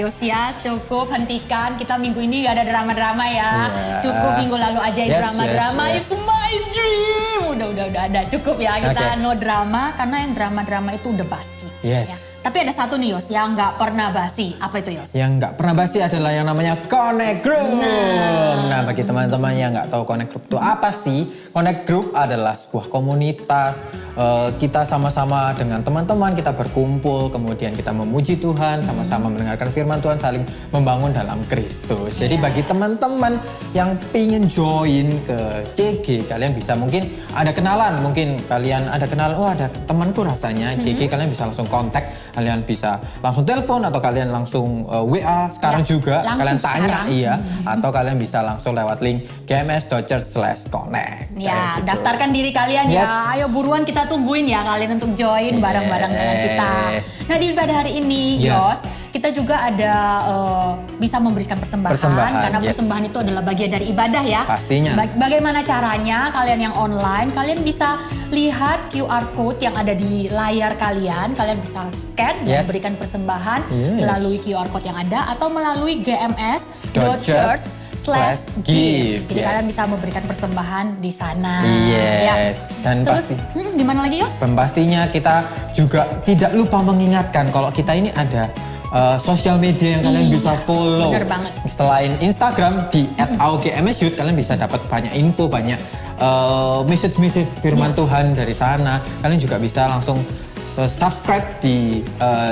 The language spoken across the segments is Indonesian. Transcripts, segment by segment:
Yos ya, cukup hentikan. Kita minggu ini gak ada drama-drama ya. Cukup minggu lalu aja drama-drama. It's my dream. Udah ada, cukup ya. Kita no drama karena yang drama-drama itu udah basi. Yes. Ya. Tapi ada satu nih Yos yang nggak pernah basi. Apa itu Yos? Yang nggak pernah basi adalah yang namanya Connect Group. Nah bagi teman-teman yang nggak tahu Connect Group itu apa sih? Connect Group adalah sebuah komunitas. Kita sama-sama dengan teman-teman kita berkumpul. Kemudian kita memuji Tuhan. Sama-sama mendengarkan firman Tuhan. Saling membangun dalam Kristus. Jadi bagi teman-teman yang pingin join ke CG. Kalian bisa mungkin ada kenalan. Mungkin kalian ada kenalan. Oh ada temanku rasanya CG. Kalian bisa langsung kontak. Kalian bisa langsung telepon atau kalian langsung WA sekarang juga kalian tanya atau kalian bisa langsung lewat link gms.church/connect. Ya, gitu. Daftarkan diri kalian ya. Ayo buruan kita tungguin ya kalian untuk join bareng-bareng dengan kita. Nah, di ibadah hari ini, Yos, kita juga ada bisa memberikan persembahan karena persembahan itu adalah bagian dari ibadah ya. Pastinya. Bagaimana caranya? Kalian yang online, kalian bisa lihat QR code yang ada di layar kalian. Kalian bisa scan dan berikan persembahan melalui QR code yang ada atau melalui gms.church/give. Jadi kalian bisa memberikan persembahan di sana. Yes. Dan terus, gimana lagi Yos? Pastinya kita juga tidak lupa mengingatkan kalau kita ini ada sosial media yang kalian bisa follow. Bener banget. Selain Instagram di @augmsyouth, kalian bisa dapat banyak info, banyak message firman Tuhan dari sana. Kalian juga bisa langsung subscribe di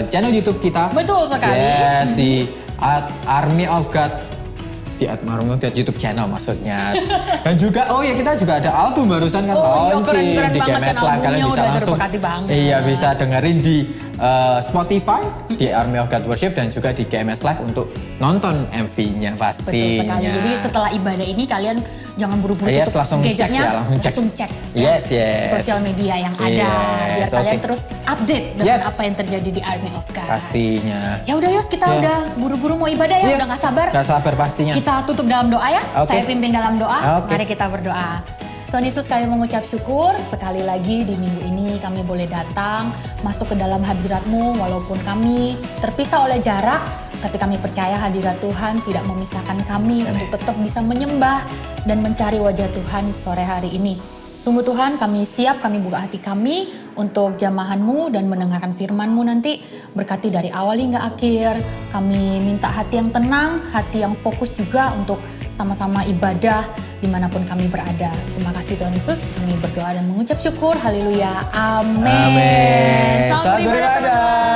channel YouTube kita. Betul sekali. Yes, di Army of God. Di Army of God YouTube channel maksudnya. Dan juga kita juga ada album barusan kan launching di GMS Live. Kalian bisa langsung bisa dengerin di Spotify, di Army of God Worship dan juga di GMS Live untuk nonton MV-nya pastinya. Betul sekali. Jadi setelah ibadah ini kalian jangan buru-buru tutup gadgetnya, langsung cek sosial media yang ada biar kalian terus update dengan apa yang terjadi di Army of God. Pastinya. Ya udah Yos, kita udah buru-buru mau ibadah ya, udah gak sabar. Gak sabar pastinya. Kita tutup dalam doa ya. Saya pimpin dalam doa. Mari kita berdoa. Tuhan Yesus, kami mengucap syukur sekali lagi di minggu ini kami boleh datang masuk ke dalam hadirat-Mu walaupun kami terpisah oleh jarak, tapi kami percaya hadirat Tuhan tidak memisahkan kami untuk tetap bisa menyembah dan mencari wajah Tuhan sore hari ini. Sungguh Tuhan, kami siap, kami buka hati kami untuk jamahan-Mu dan mendengarkan firman-Mu nanti. Berkati dari awal hingga akhir. Kami minta hati yang tenang, hati yang fokus juga untuk sama-sama ibadah dimanapun kami berada. Terima kasih Tuhan Yesus, kami berdoa dan mengucap syukur. Haleluya. Amin. Selamat beribadah.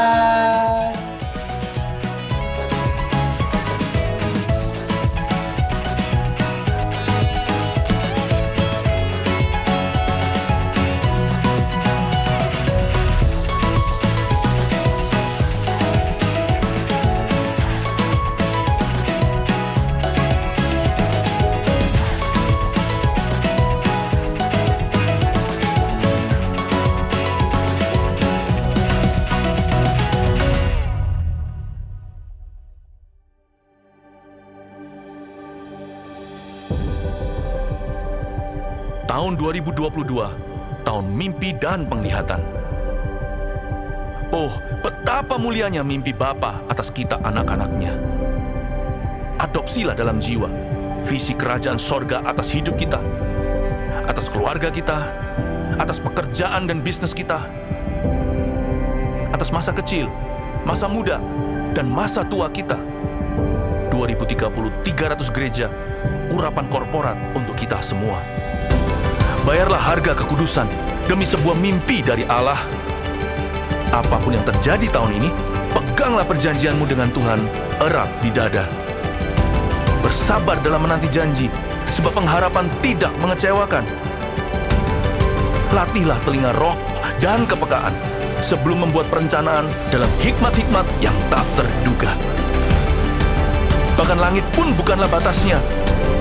Tahun 2022, tahun mimpi dan penglihatan. Oh, betapa mulianya mimpi Bapa atas kita anak-anaknya. Adopsilah dalam jiwa visi kerajaan sorga atas hidup kita, atas keluarga kita, atas pekerjaan dan bisnis kita, atas masa kecil, masa muda, dan masa tua kita. 2030, 300 gereja, urapan korporat untuk kita semua. Bayarlah harga kekudusan demi sebuah mimpi dari Allah. Apapun yang terjadi tahun ini, peganglah perjanjianmu dengan Tuhan erat di dada. Bersabar dalam menanti janji, sebab pengharapan tidak mengecewakan. Latihlah telinga roh dan kepekaan sebelum membuat perencanaan dalam hikmat-hikmat yang tak terduga. Bahkan langit pun bukanlah batasnya,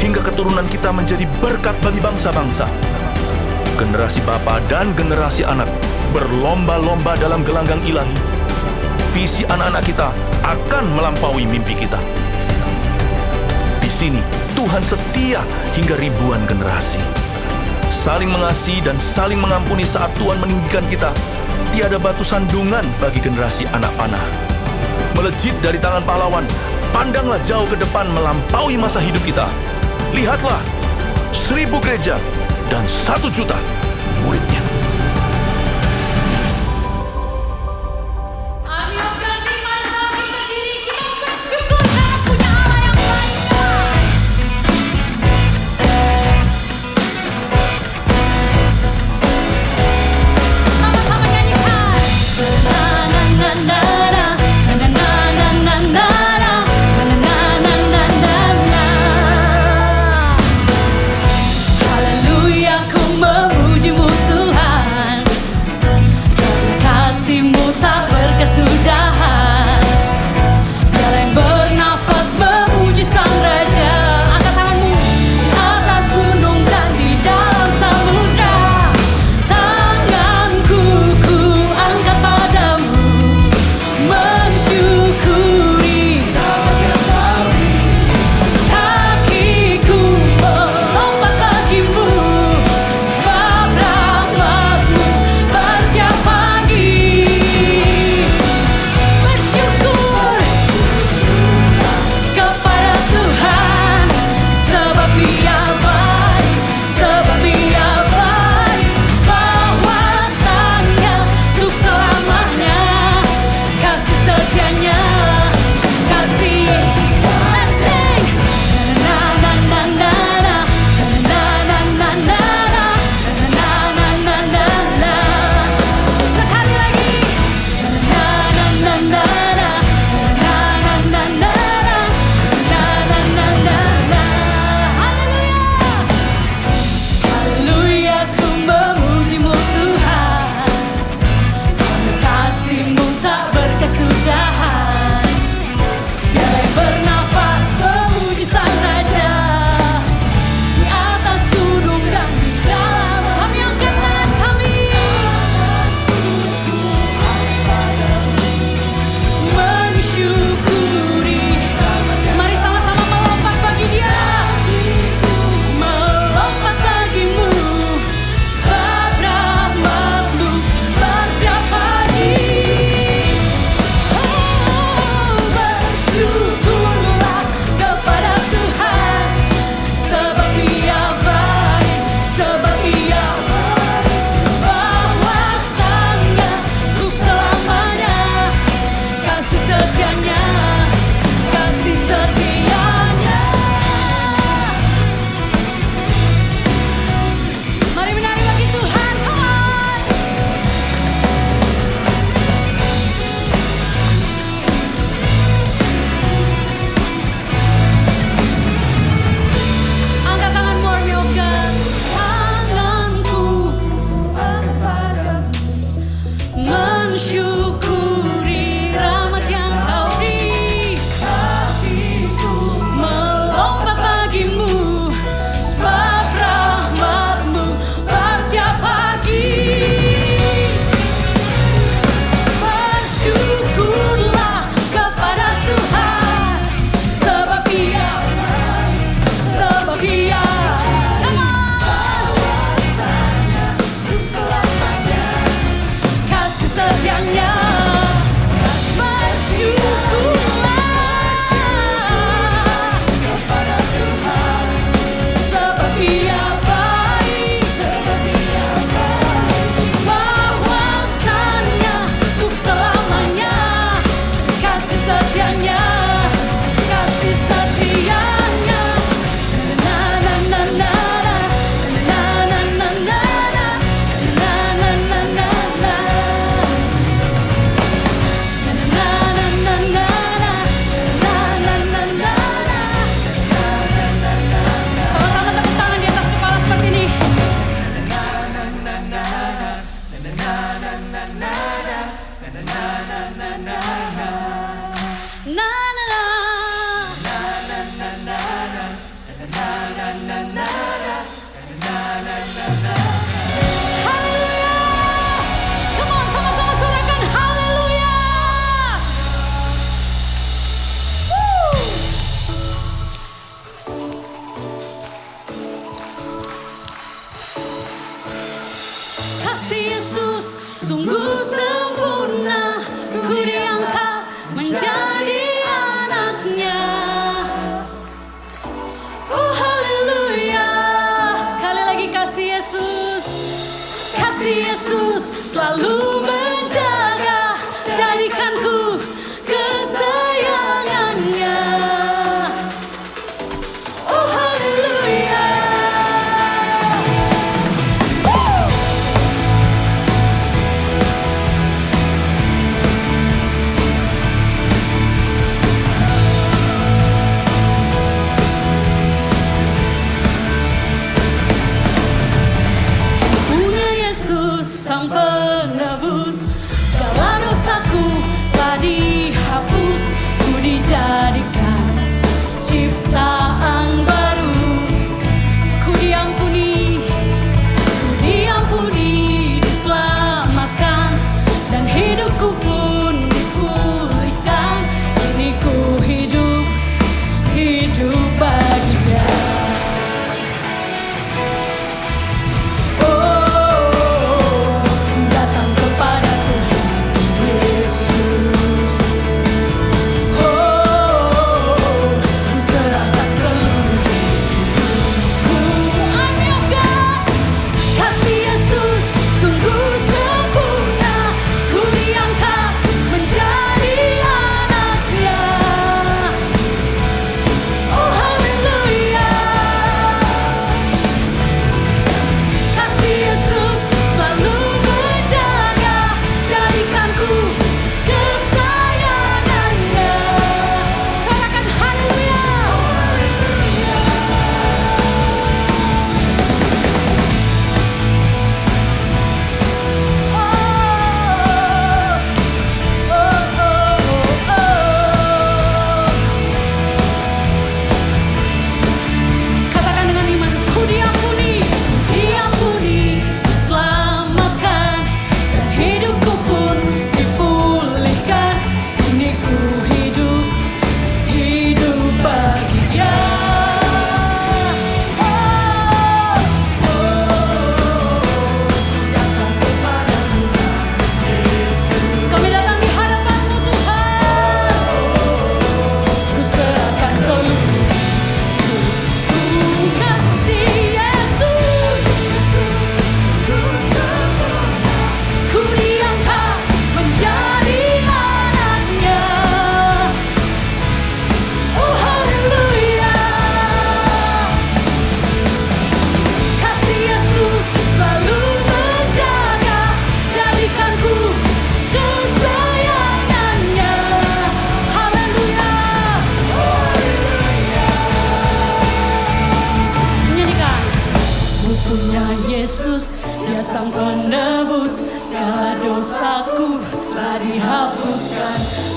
hingga keturunan kita menjadi berkat bagi bangsa-bangsa. Generasi bapa dan generasi anak berlomba-lomba dalam gelanggang ilahi. Visi anak-anak kita akan melampaui mimpi kita. Di sini Tuhan setia hingga ribuan generasi. Saling mengasihi dan saling mengampuni saat Tuhan meninggikan kita. Tiada batu sandungan bagi generasi anak panah. melejit dari tangan pahlawan. Pandanglah jauh ke depan melampaui masa hidup kita. Lihatlah, 1000 gereja dan 1 juta muridnya.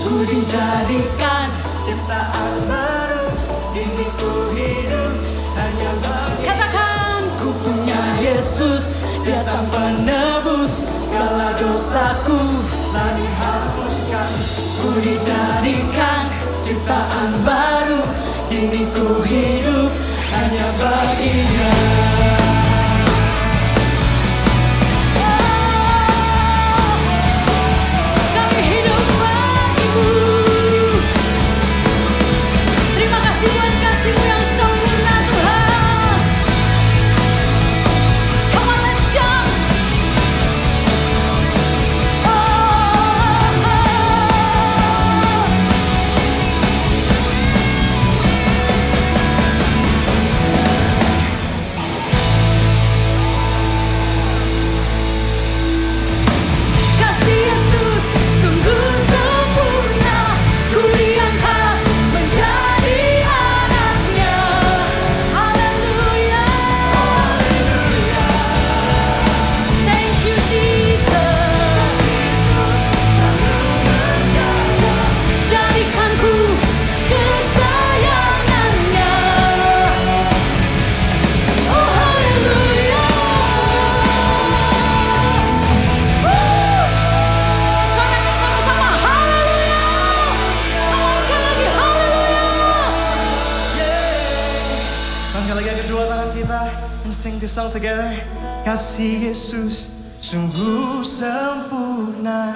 Ku dijadikan ciptaan baru, kini ku hidup hanya bagi. Katakan, Ku punya Yesus, Dia sang penebus, segala dosaku telah dihapuskan. Ku dijadikan ciptaan baru, kini ku hidup hanya baginya. kami hidup bagimu. Terima kasih buat kasih-Mu yang sempurna Tuhan. Come on, let's jump. Kasih Yesus sungguh sempurna, ku diangkat menjadi anaknya. Haleluya. Thank you Jesus. Jadikanku kesayangannya. Oh haleluya. Sorakan sama-sama haleluya. Awal sekali lagi haleluya. Mari sekali lagi kedua tangan kita and sing this song together. Kasih Yesus sungguh sempurna,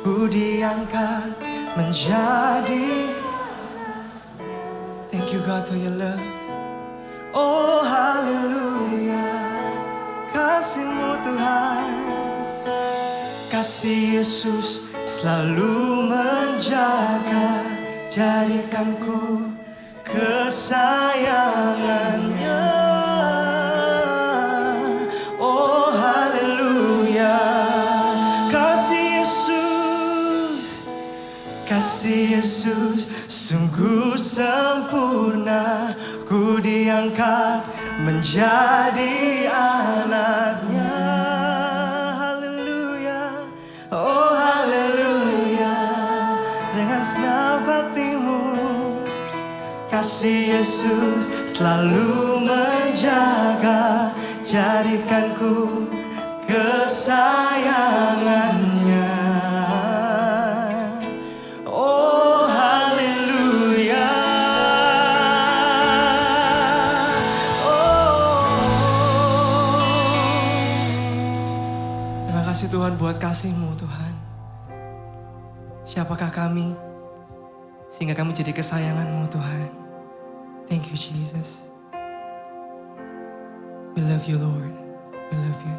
ku diangkat menjadi. Thank you God for your love. Oh haleluya, kasih-Mu Tuhan. Kasih Yesus selalu menjaga, jadikanku kesayangannya. Oh haleluya, kasih Yesus sungguh sempurna, ku diangkat menjadi anaknya. Haleluya, oh haleluya, dengan segenap hatimu. Kasih Yesus selalu menjaga, jadikanku kesayangannya. Oh haleluya, oh. Terima kasih Tuhan buat kasih-Mu Tuhan. Siapakah kami sehingga kami jadi kesayangan-Mu Tuhan. Thank you Jesus. We love you Lord. We love you.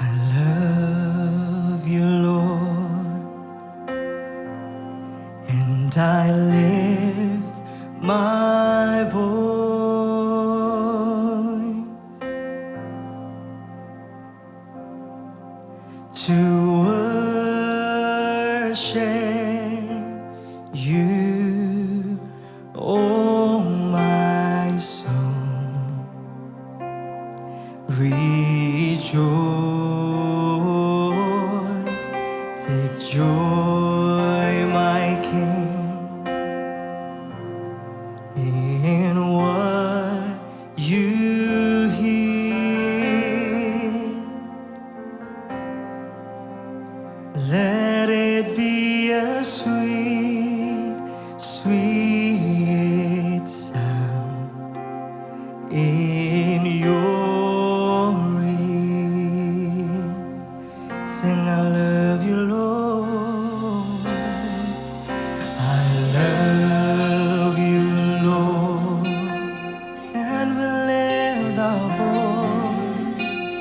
I love you Lord, and I lift my voice to worship you, oh my soul. Rejoice, take joy, my King, in what you hear. Let it be a sweet, sweet sound in your ear. Sing, I love you, Lord. I love you, Lord. And we lift our voice.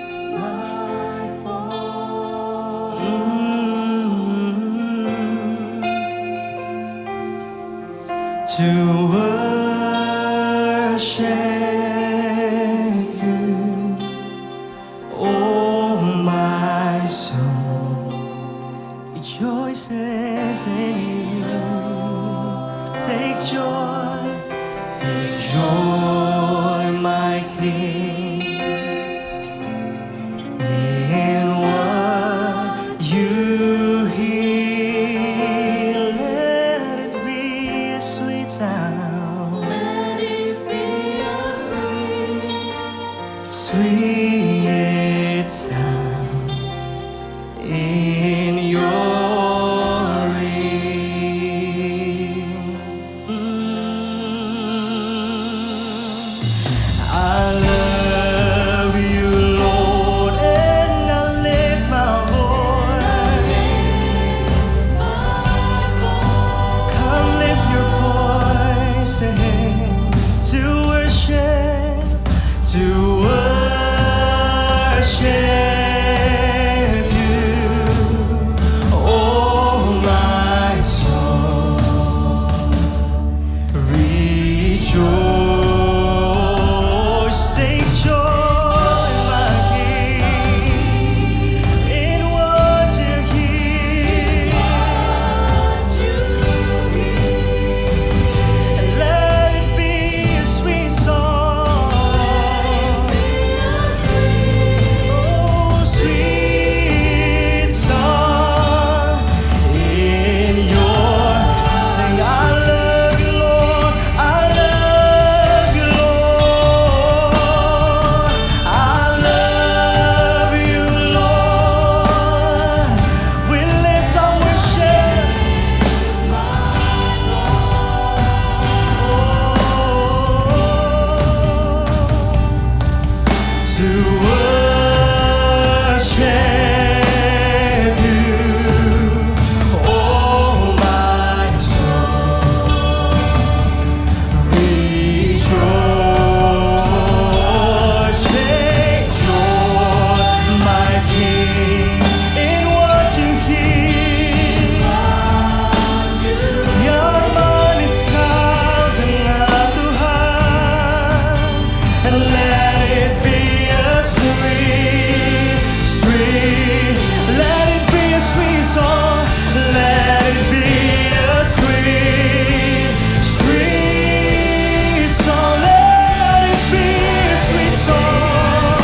sweet song. Let it be a sweet, sweet song. Let it be a sweet song.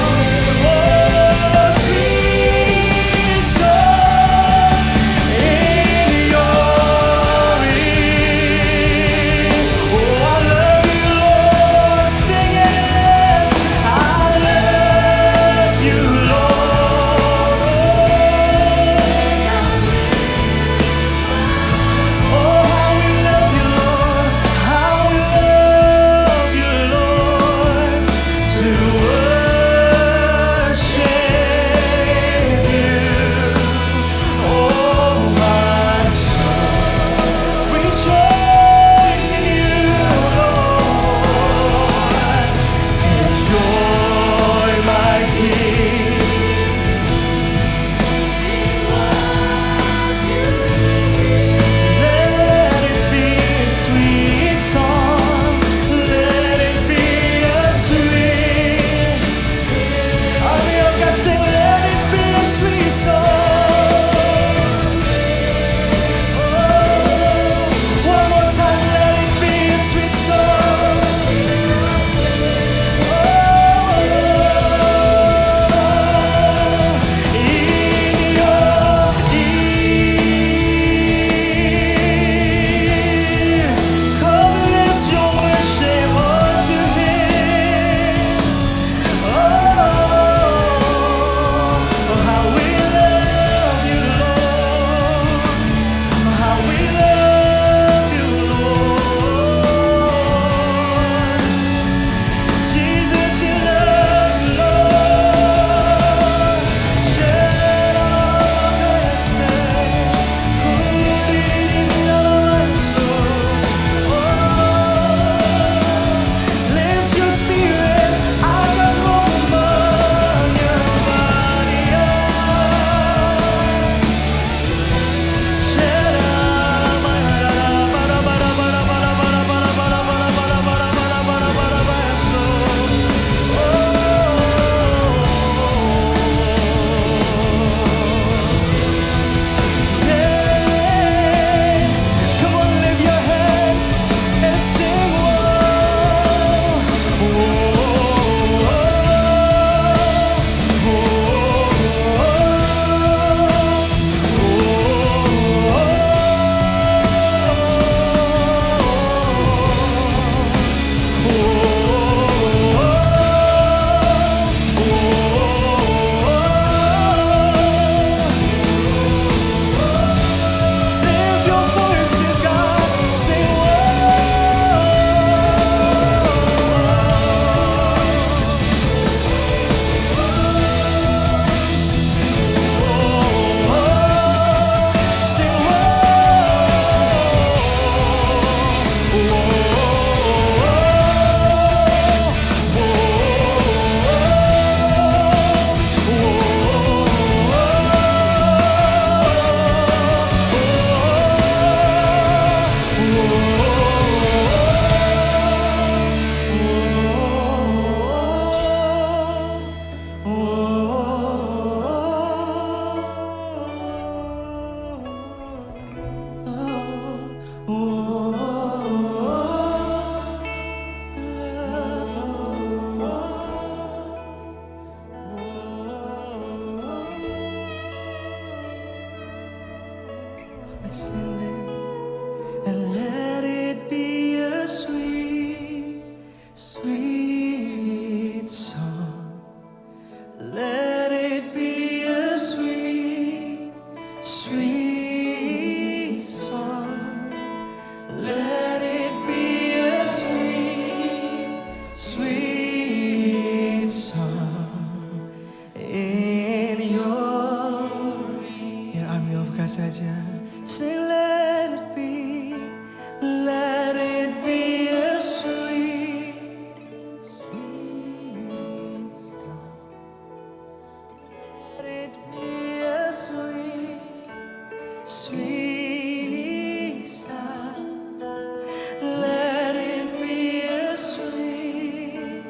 Oh, sweet song in your ear. Oh, I love you, Lord. Sing it. I love you, Lord. Oh, how we love you, Lord. How we love you, Lord. To worship you. Oh, my soul, rejoice in you, Lord. Take joy, my King. Let it be a sweet song. Let it be a sweet. Army of God, sing, let it be a sweet song. Oh, one more time, let it be a sweet song. Oh, in your ear. Come lift your worship unto Him. Oh, how we love you, Lord. How we love you, Lord. Jesus, we love you, Lord. Shed on us, lift your spirit, I got room among your body. Shed come on, lift your hands and sing. Lift your voice to God, sing. Let's sing this. And let it be a sweet, sweet song. Let it be a sweet, sweet song. Let it be a sweet, sweet song in your biar Army of God saja. Sing, let it be a sweet, sweet song. Let it be a sweet, sweet sound. Let it be a sweet,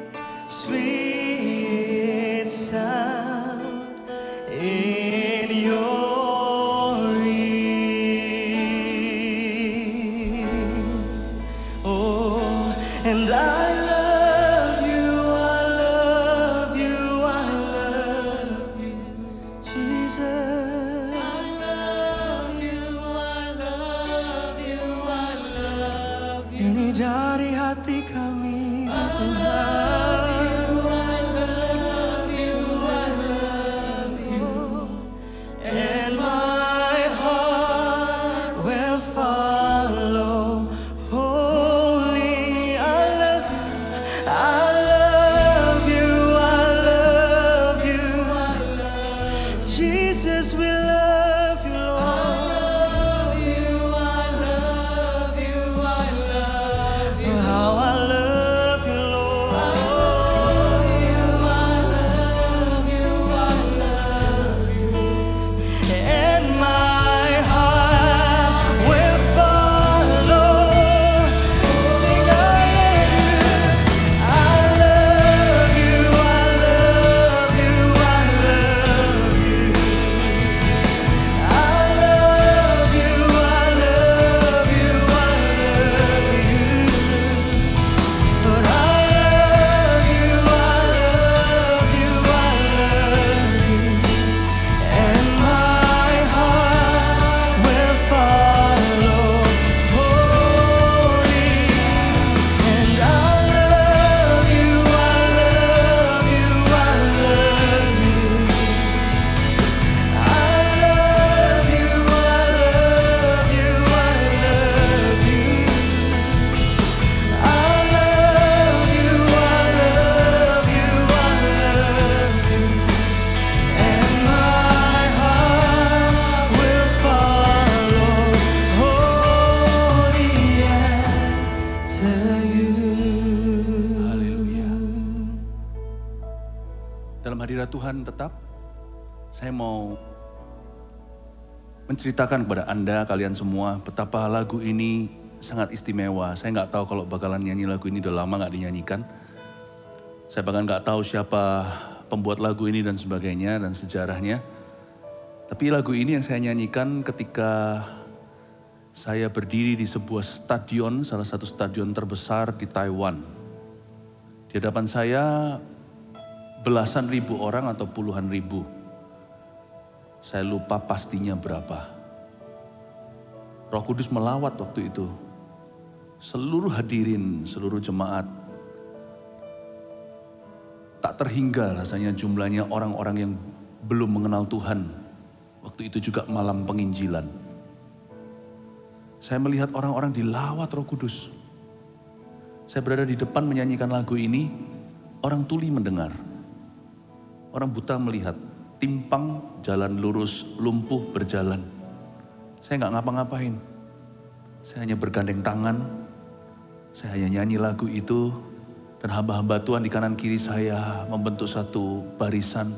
sweet sound in your dari hati kami Tuhan. And my heart will follow. Holy, I love you, I love you, I love you. Jesus, we love you, Lord. How I love you, Lord. And my heart will follow. Sing, I love you, I love you, I love you, I love you. I love you, I love you, I love you. Lord, I love you, I love you, I love you. And my heart will follow. Holy, and I love you, I love you, I love you. I love you, I love you, I love you. I love you, I love you, I love you. And my heart will follow. Holy, after you. Haleluya. Dalam hadirat Tuhan tetap, saya mau menceritakan kepada Anda, kalian semua, betapa lagu ini sangat istimewa. Saya nggak tahu kalau bakalan nyanyi lagu ini, udah lama nggak dinyanyikan. Saya bahkan nggak tahu siapa pembuat lagu ini dan sebagainya dan sejarahnya. Tapi lagu ini yang saya nyanyikan ketika saya berdiri di sebuah stadion, salah satu stadion terbesar di Taiwan. Di hadapan saya belasan ribu orang atau puluhan ribu. Saya lupa pastinya berapa. Roh Kudus melawat waktu itu. Seluruh hadirin, seluruh jemaat. Tak terhingga rasanya jumlahnya orang-orang yang belum mengenal Tuhan. Waktu itu juga malam penginjilan. Saya melihat orang-orang dilawat Roh Kudus. Saya berada di depan menyanyikan lagu ini, orang tuli mendengar. Orang buta melihat, timpang, jalan lurus, lumpuh berjalan. Saya nggak ngapa-ngapain. Saya hanya bergandeng tangan, saya hanya nyanyi lagu itu, dan hamba-hamba Tuhan di kanan kiri saya membentuk satu barisan,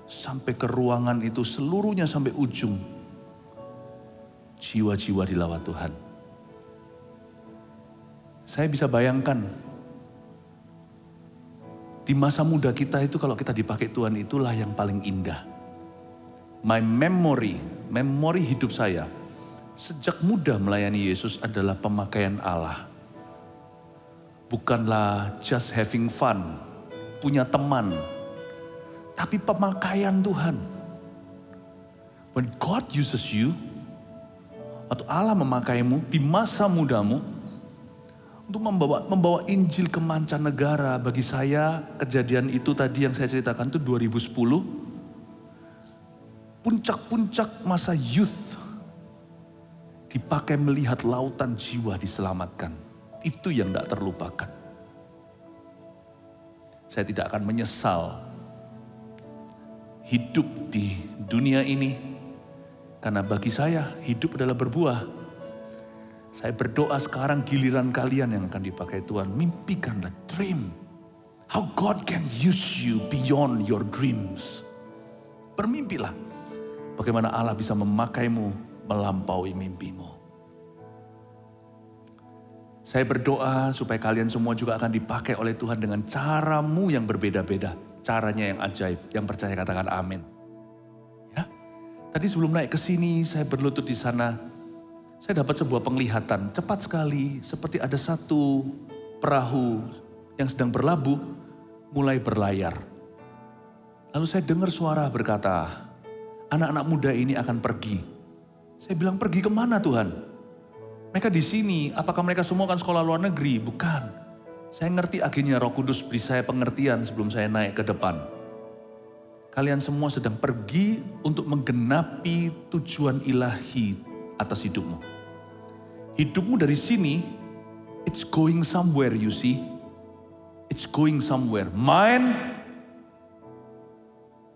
sampai ke ruangan itu seluruhnya sampai ujung. Jiwa-jiwa dilawat Tuhan. Saya bisa bayangkan, di masa muda kita itu kalau kita dipakai Tuhan itulah yang paling indah. My memory hidup saya sejak muda melayani Yesus adalah pemakaian Allah. Bukanlah just having fun, punya teman, tapi pemakaian Tuhan. When God uses you, atau Allah memakaimu di masa mudamu, untuk membawa Injil ke mancanegara. Bagi saya kejadian itu tadi yang saya ceritakan itu 2010. Puncak-puncak masa youth. Dipakai melihat lautan jiwa diselamatkan. Itu yang tidak terlupakan. Saya tidak akan menyesal hidup di dunia ini. Karena bagi saya hidup adalah berbuah. Saya berdoa sekarang giliran kalian yang akan dipakai Tuhan. Mimpikanlah, dream. How God can use you beyond your dreams. Bermimpilah. Bagaimana Allah bisa memakaimu melampaui mimpimu. Saya berdoa supaya kalian semua juga akan dipakai oleh Tuhan dengan caramu yang berbeda-beda. Caranya yang ajaib. Yang percaya katakan amin. Ya. Tadi sebelum naik ke sini saya berlutut di sana. Saya dapat sebuah penglihatan cepat sekali, seperti ada satu perahu yang sedang berlabuh mulai berlayar. Lalu saya dengar suara berkata, anak-anak muda ini akan pergi. Saya bilang, pergi kemana Tuhan? Mereka di sini, apakah mereka semua kan sekolah luar negeri? Bukan. Saya ngerti akhirnya Roh Kudus beri saya pengertian sebelum saya naik ke depan. Kalian semua sedang pergi untuk menggenapi tujuan ilahi atas hidupmu. Hidupmu dari sini, it's going somewhere, you see. It's going somewhere.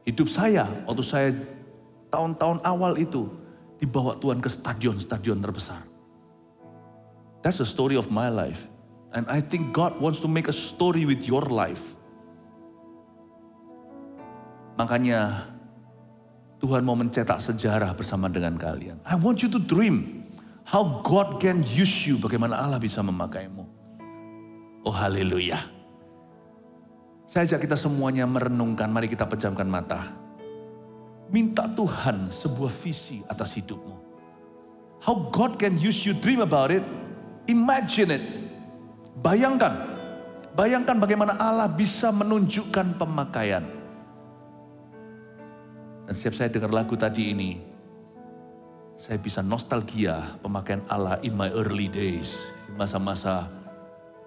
Hidup saya, waktu saya tahun-tahun awal itu, dibawa Tuhan ke stadion-stadion terbesar. That's the story of my life. And I think God wants to make a story with your life. Makanya Tuhan mau mencetak sejarah bersama dengan kalian. I want you to dream how God can use you, bagaimana Allah bisa memakaimu. Oh haleluya. Saya ajak kita semuanya merenungkan, mari kita pejamkan mata. Minta Tuhan sebuah visi atas hidupmu. How God can use you, dream about it. Imagine it. Bayangkan bagaimana Allah bisa menunjukkan pemakaian. Dan setiap saya dengar lagu tadi ini, saya bisa nostalgia pemakaian Allah in my early days. Di masa-masa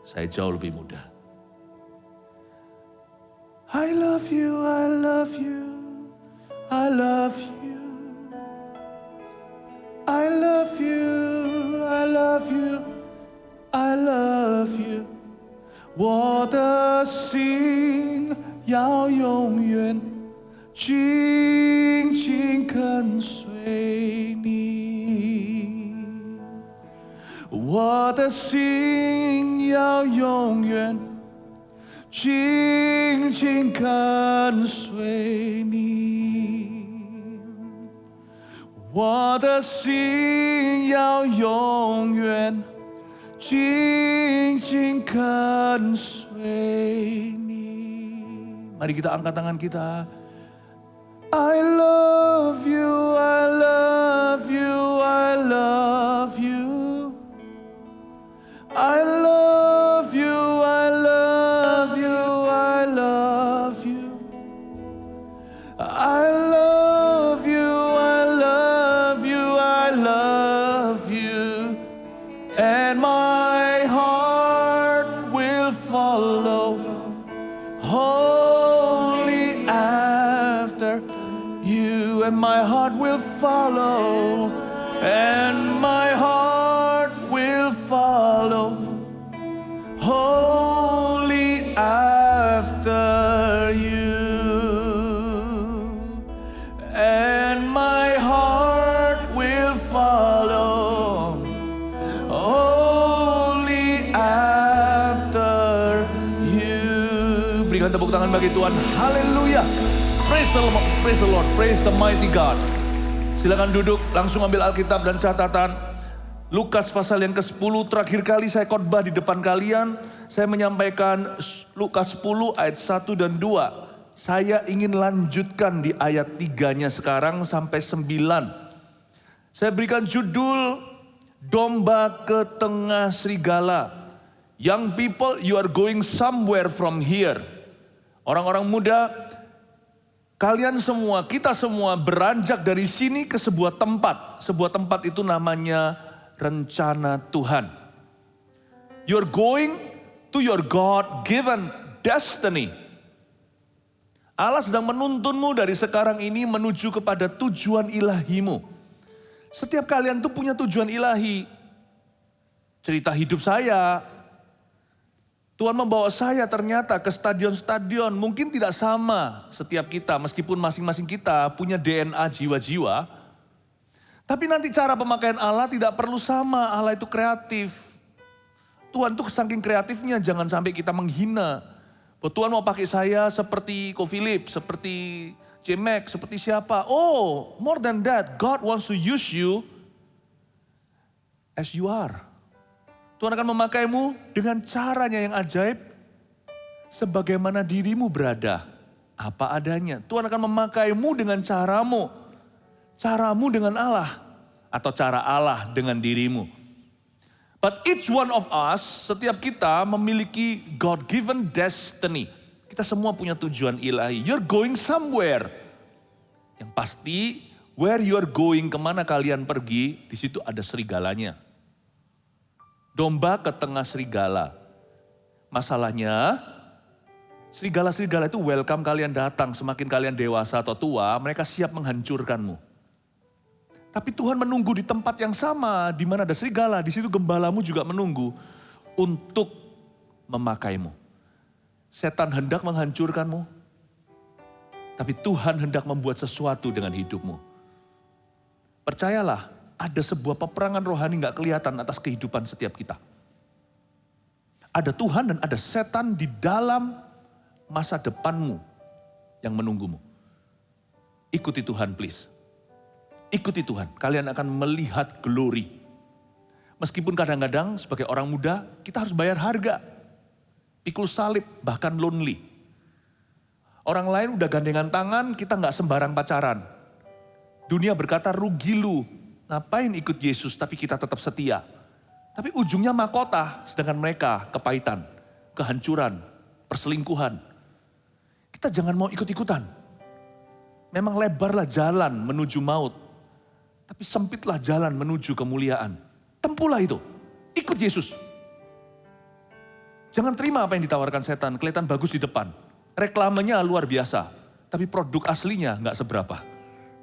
saya jauh lebih muda. I love you, I love you, I love you. I love you, I love you, I love you. 我的心要永远紧紧跟随你，我的心要永远紧紧跟随你，我的心要永远紧紧跟随你。Mari kita angkat tangan kita. I love you, I love you, I love you. I love you, I love you, I love you. I love you, I love you, I love you. And my heart will follow wholly after you. And my heart will follow. And my heart will follow wholly after you. And my heart will follow wholly after you. Berikan tepuk tangan bagi Tuhan. Haleluya. Praise the Lord, praise the Lord, praise the mighty God. Silakan duduk, langsung ambil Alkitab dan catatan. Lukas pasal yang ke-10, terakhir kali saya khotbah di depan kalian. Saya menyampaikan Lukas 10 ayat 1 dan 2. Saya ingin lanjutkan di ayat 3-nya sekarang sampai 9. Saya berikan judul, Domba ke Tengah Serigala. Young people, you are going somewhere from here. Orang-orang muda, kalian semua, kita semua beranjak dari sini ke sebuah tempat. Sebuah tempat itu namanya rencana Tuhan. You're going to your God-given destiny. Allah sedang menuntunmu dari sekarang ini menuju kepada tujuan ilahimu. Setiap kalian tuh punya tujuan ilahi. Cerita hidup saya, Tuhan membawa saya ternyata ke stadion-stadion, mungkin tidak sama setiap kita, meskipun masing-masing kita punya DNA jiwa-jiwa. Tapi nanti cara pemakaian Allah tidak perlu sama, Allah itu kreatif. Tuhan tuh saking kreatifnya, jangan sampai kita menghina. Bahwa Tuhan mau pakai saya seperti Ko Philip, seperti J-Max, seperti siapa. Oh, more than that, God wants to use you as you are. Tuhan akan memakaimu dengan caranya yang ajaib, sebagaimana dirimu berada, apa adanya. Tuhan akan memakaimu dengan caramu dengan Allah, atau cara Allah dengan dirimu. But each one of us, setiap kita memiliki God-given destiny. Kita semua punya tujuan ilahi. You're going somewhere. Yang pasti, where you're going, kemana kalian pergi, di situ ada serigalanya. Domba ke tengah serigala. Masalahnya, serigala-serigala itu welcome kalian datang. Semakin kalian dewasa atau tua, mereka siap menghancurkanmu. Tapi Tuhan menunggu di tempat yang sama, di mana ada serigala. Di situ gembalamu juga menunggu untuk memakaimu. Setan hendak menghancurkanmu, tapi Tuhan hendak membuat sesuatu dengan hidupmu. Percayalah, ada sebuah peperangan rohani gak kelihatan atas kehidupan setiap kita. Ada Tuhan dan ada setan di dalam masa depanmu yang menunggumu. Ikuti Tuhan please. Ikuti Tuhan, kalian akan melihat glory. Meskipun kadang-kadang sebagai orang muda, kita harus bayar harga. Pikul salib, bahkan lonely. Orang lain udah gandengan tangan, kita gak sembarang pacaran. Dunia berkata rugi lu, ngapain ikut Yesus tapi kita tetap setia. Tapi ujungnya mahkota, sedangkan mereka kepahitan, kehancuran, perselingkuhan. Kita jangan mau ikut-ikutan. Memang lebarlah jalan menuju maut, tapi sempitlah jalan menuju kemuliaan. Tempuhlah itu, ikut Yesus. Jangan terima apa yang ditawarkan setan, kelihatan bagus di depan. Reklamenya luar biasa, tapi produk aslinya gak seberapa.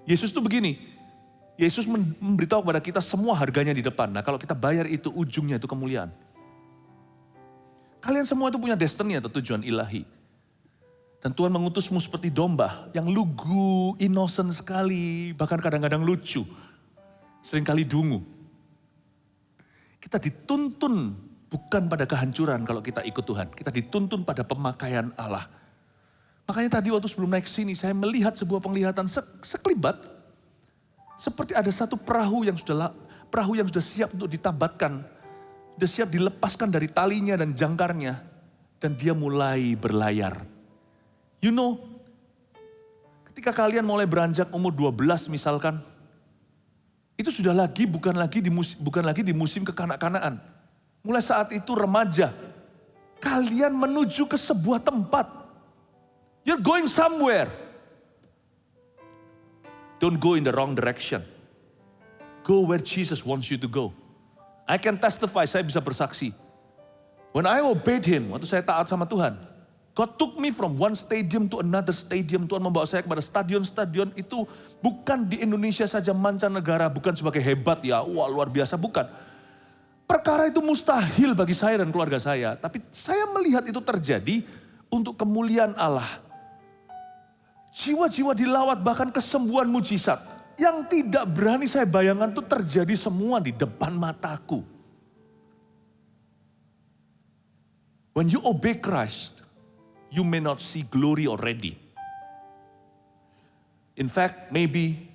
Yesus tuh begini, Yesus memberitahu kepada kita semua harganya di depan. Nah kalau kita bayar itu, ujungnya itu kemuliaan. Kalian semua itu punya destiny atau tujuan ilahi. Dan Tuhan mengutusmu seperti domba yang lugu, innocent sekali, bahkan kadang-kadang lucu. Seringkali dungu. Kita dituntun bukan pada kehancuran kalau kita ikut Tuhan. Kita dituntun pada pemakaian Allah. Makanya tadi waktu sebelum naik sini saya melihat sebuah penglihatan sekelibat. Seperti ada satu perahu yang sudah siap untuk ditabatkan. Sudah siap dilepaskan dari talinya dan jangkarnya. Dan dia mulai berlayar. You know, ketika kalian mulai beranjak umur 12 misalkan. Itu sudah bukan lagi di musim kekanak-kanakan. Mulai saat itu remaja. Kalian menuju ke sebuah tempat. You're going somewhere. Don't go in the wrong direction. Go where Jesus wants you to go. I can testify, saya bisa bersaksi. When I obeyed Him, waktu saya taat sama Tuhan, God took me from one stadium to another stadium. Tuhan membawa saya kepada stadion-stadion itu bukan di Indonesia saja, mancanegara, bukan sebagai hebat ya, wah luar biasa, bukan. Perkara itu mustahil bagi saya dan keluarga saya, tapi saya melihat itu terjadi untuk kemuliaan Allah. Jiwa-jiwa dilawat, bahkan kesembuhan mujizat. Yang tidak berani saya bayangkan itu terjadi semua di depan mataku. When you obey Christ, you may not see glory already. In fact, maybe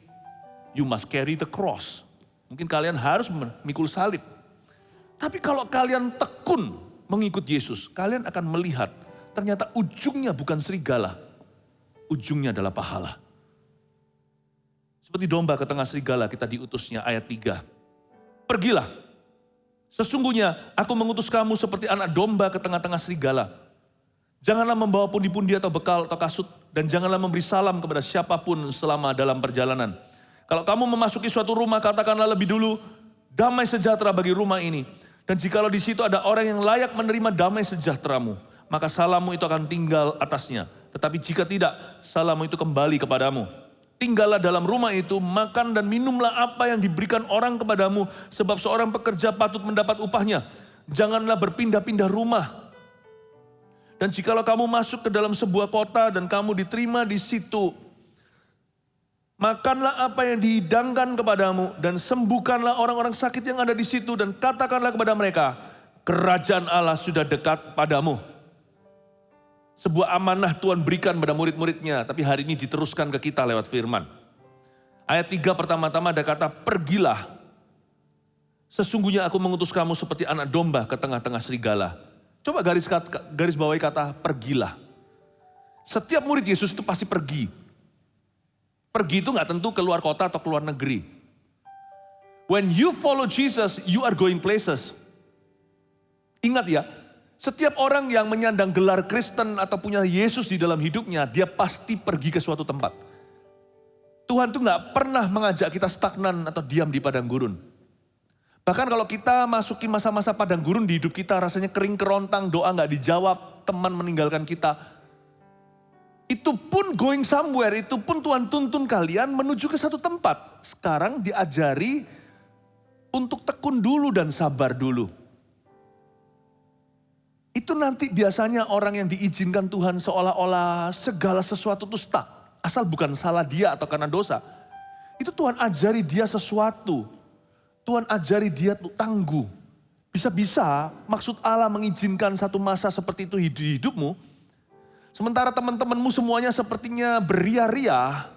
you must carry the cross. Mungkin kalian harus memikul salib. Tapi kalau kalian tekun mengikut Yesus, kalian akan melihat ternyata ujungnya bukan serigala. Ujungnya adalah pahala. Seperti domba ke tengah serigala kita diutusnya ayat 3. Pergilah. Sesungguhnya aku mengutus kamu seperti anak domba ke tengah-tengah serigala. Janganlah membawa pundi-pundi atau bekal atau kasut. Dan janganlah memberi salam kepada siapapun selama dalam perjalanan. Kalau kamu memasuki suatu rumah, katakanlah lebih dulu, damai sejahtera bagi rumah ini. Dan jikalau di situ ada orang yang layak menerima damai sejahteramu, maka salammu itu akan tinggal atasnya. Tetapi jika tidak, salammu itu kembali kepadamu. Tinggallah dalam rumah itu, makan dan minumlah apa yang diberikan orang kepadamu, sebab seorang pekerja patut mendapat upahnya. Janganlah berpindah-pindah rumah. Dan jikalau kamu masuk ke dalam sebuah kota dan kamu diterima di situ, makanlah apa yang dihidangkan kepadamu dan sembuhkanlah orang-orang sakit yang ada di situ dan katakanlah kepada mereka, kerajaan Allah sudah dekat padamu. Sebuah amanah Tuhan berikan pada murid-muridnya, tapi hari ini diteruskan ke kita lewat firman. Ayat 3 pertama-tama ada kata, pergilah. Sesungguhnya aku mengutus kamu seperti anak domba ke tengah-tengah serigala. Coba garis bawahi kata pergilah. Setiap murid Yesus itu pasti pergi. Pergi itu gak tentu keluar kota atau keluar negeri. When you follow Jesus, you are going places. Ingat ya, setiap orang yang menyandang gelar Kristen atau punya Yesus di dalam hidupnya, dia pasti pergi ke suatu tempat. Tuhan tuh gak pernah mengajak kita stagnan atau diam di padang gurun. Bahkan kalau kita masuki masa-masa padang gurun di hidup kita, rasanya kering kerontang, doa gak dijawab, teman meninggalkan kita. Itu pun going somewhere, itu pun Tuhan tuntun kalian menuju ke satu tempat. Sekarang diajari untuk tekun dulu dan sabar dulu. Itu nanti biasanya orang yang diizinkan Tuhan seolah-olah segala sesuatu itu stuck. Asal bukan salah dia atau karena dosa. Itu Tuhan ajari dia sesuatu. Tuhan ajari dia tuh tangguh. Bisa-bisa maksud Allah mengizinkan satu masa seperti itu di hidupmu. Sementara teman-temanmu semuanya sepertinya beria-ria.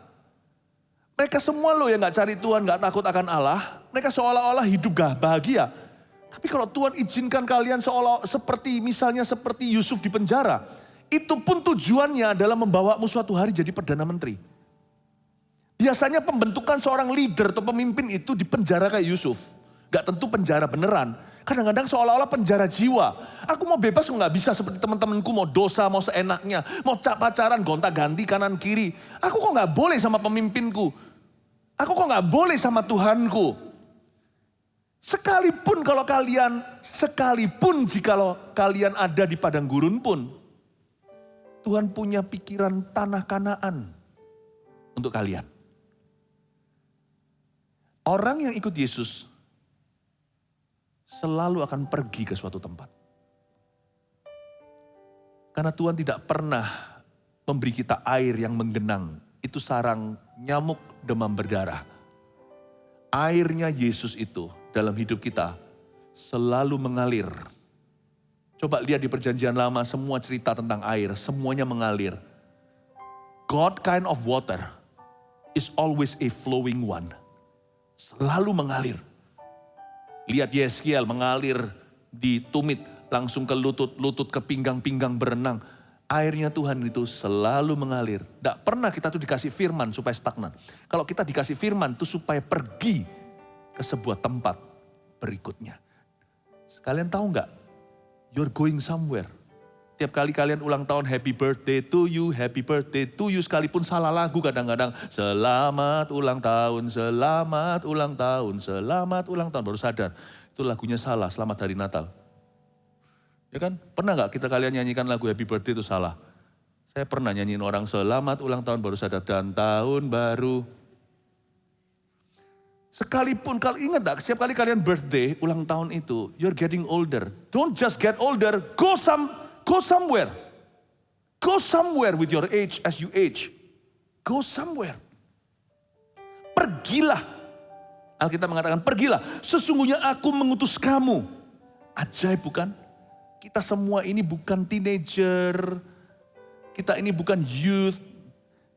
Mereka semua loh yang gak cari Tuhan, gak takut akan Allah. Mereka seolah-olah hidup gak bahagia. Tapi kalau Tuhan izinkan kalian seolah seperti misalnya seperti Yusuf di penjara. Itu pun tujuannya adalah membawamu suatu hari jadi Perdana Menteri. Biasanya pembentukan seorang leader atau pemimpin itu di penjara kayak Yusuf. Gak tentu penjara beneran. Kadang-kadang seolah-olah penjara jiwa. Aku mau bebas nggak bisa seperti teman-temanku, mau dosa, mau seenaknya. Mau pacaran, gonta-ganti kanan kiri. Aku kok nggak boleh sama pemimpinku. Aku kok nggak boleh sama Tuhanku. Sekalipun jikalau kalian ada di padang gurun pun, Tuhan punya pikiran tanah Kanaan untuk kalian. Orang yang ikut Yesus selalu akan pergi ke suatu tempat. Karena Tuhan tidak pernah memberi kita air yang menggenang. Itu sarang nyamuk demam berdarah. Airnya Yesus itu dalam hidup kita selalu mengalir. Coba lihat di Perjanjian Lama semua cerita tentang air, semuanya mengalir. God kind of water is always a flowing one. Selalu mengalir. Lihat Yeskiel mengalir di tumit, langsung ke lutut, lutut ke pinggang-pinggang berenang. Airnya Tuhan itu selalu mengalir. Tidak pernah kita tuh dikasih firman supaya stagnan. Kalau kita dikasih firman itu supaya pergi ke sebuah tempat berikutnya. Kalian tahu nggak? You're going somewhere. Tiap kali kalian ulang tahun happy birthday to you, happy birthday to you. Sekalipun salah lagu kadang-kadang. Selamat ulang tahun, selamat ulang tahun, selamat ulang tahun. Baru sadar, itu lagunya salah, selamat hari Natal. Ya kan? Pernah gak kalian nyanyikan lagu happy birthday itu salah? Saya pernah nyanyiin orang selamat ulang tahun baru sadar. Dan tahun baru. Sekalipun, kalau ingat gak, setiap kali kalian birthday, ulang tahun itu, you're getting older. Don't just get older, go somewhere. Go somewhere with your age as you age. Go somewhere. Pergilah. Alkitab mengatakan pergilah. Sesungguhnya aku mengutus kamu. Ajaib bukan? Kita semua ini bukan teenager. Kita ini bukan youth.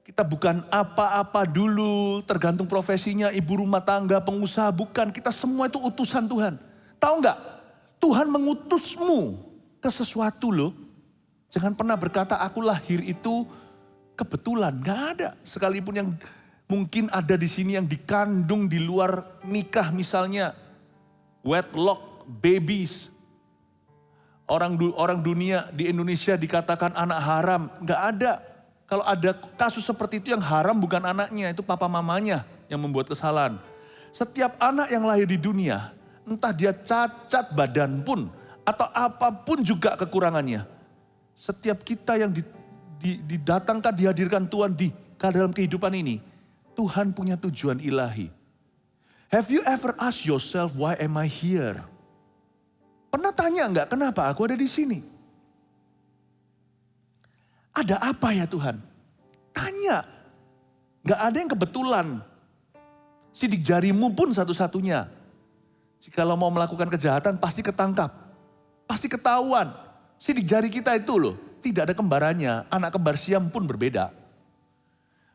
Kita bukan apa-apa dulu. Tergantung profesinya, ibu rumah tangga, pengusaha. Bukan, kita semua itu utusan Tuhan. Tahu nggak? Tuhan mengutusmu ke sesuatu loh. Jangan pernah berkata aku lahir itu kebetulan. Gak ada. Sekalipun yang mungkin ada di sini yang dikandung di luar nikah misalnya. Wedlock babies. Orang dunia di Indonesia dikatakan anak haram. Gak ada. Kalau ada kasus seperti itu yang haram bukan anaknya. Itu papa mamanya yang membuat kesalahan. Setiap anak yang lahir di dunia. Entah dia cacat badan pun. Atau apapun juga kekurangannya. Setiap kita yang didatangkan, dihadirkan Tuhan di dalam kehidupan ini. Tuhan punya tujuan ilahi. Have you ever asked yourself, why am I here? Pernah tanya enggak, kenapa aku ada di sini? Ada apa ya Tuhan? Tanya. Enggak ada yang kebetulan. Sidik jarimu pun satu-satunya. Jikalau mau melakukan kejahatan pasti ketangkap. Pasti ketahuan. Sidik jari kita itu loh, tidak ada kembarannya. Anak kembar siam pun berbeda.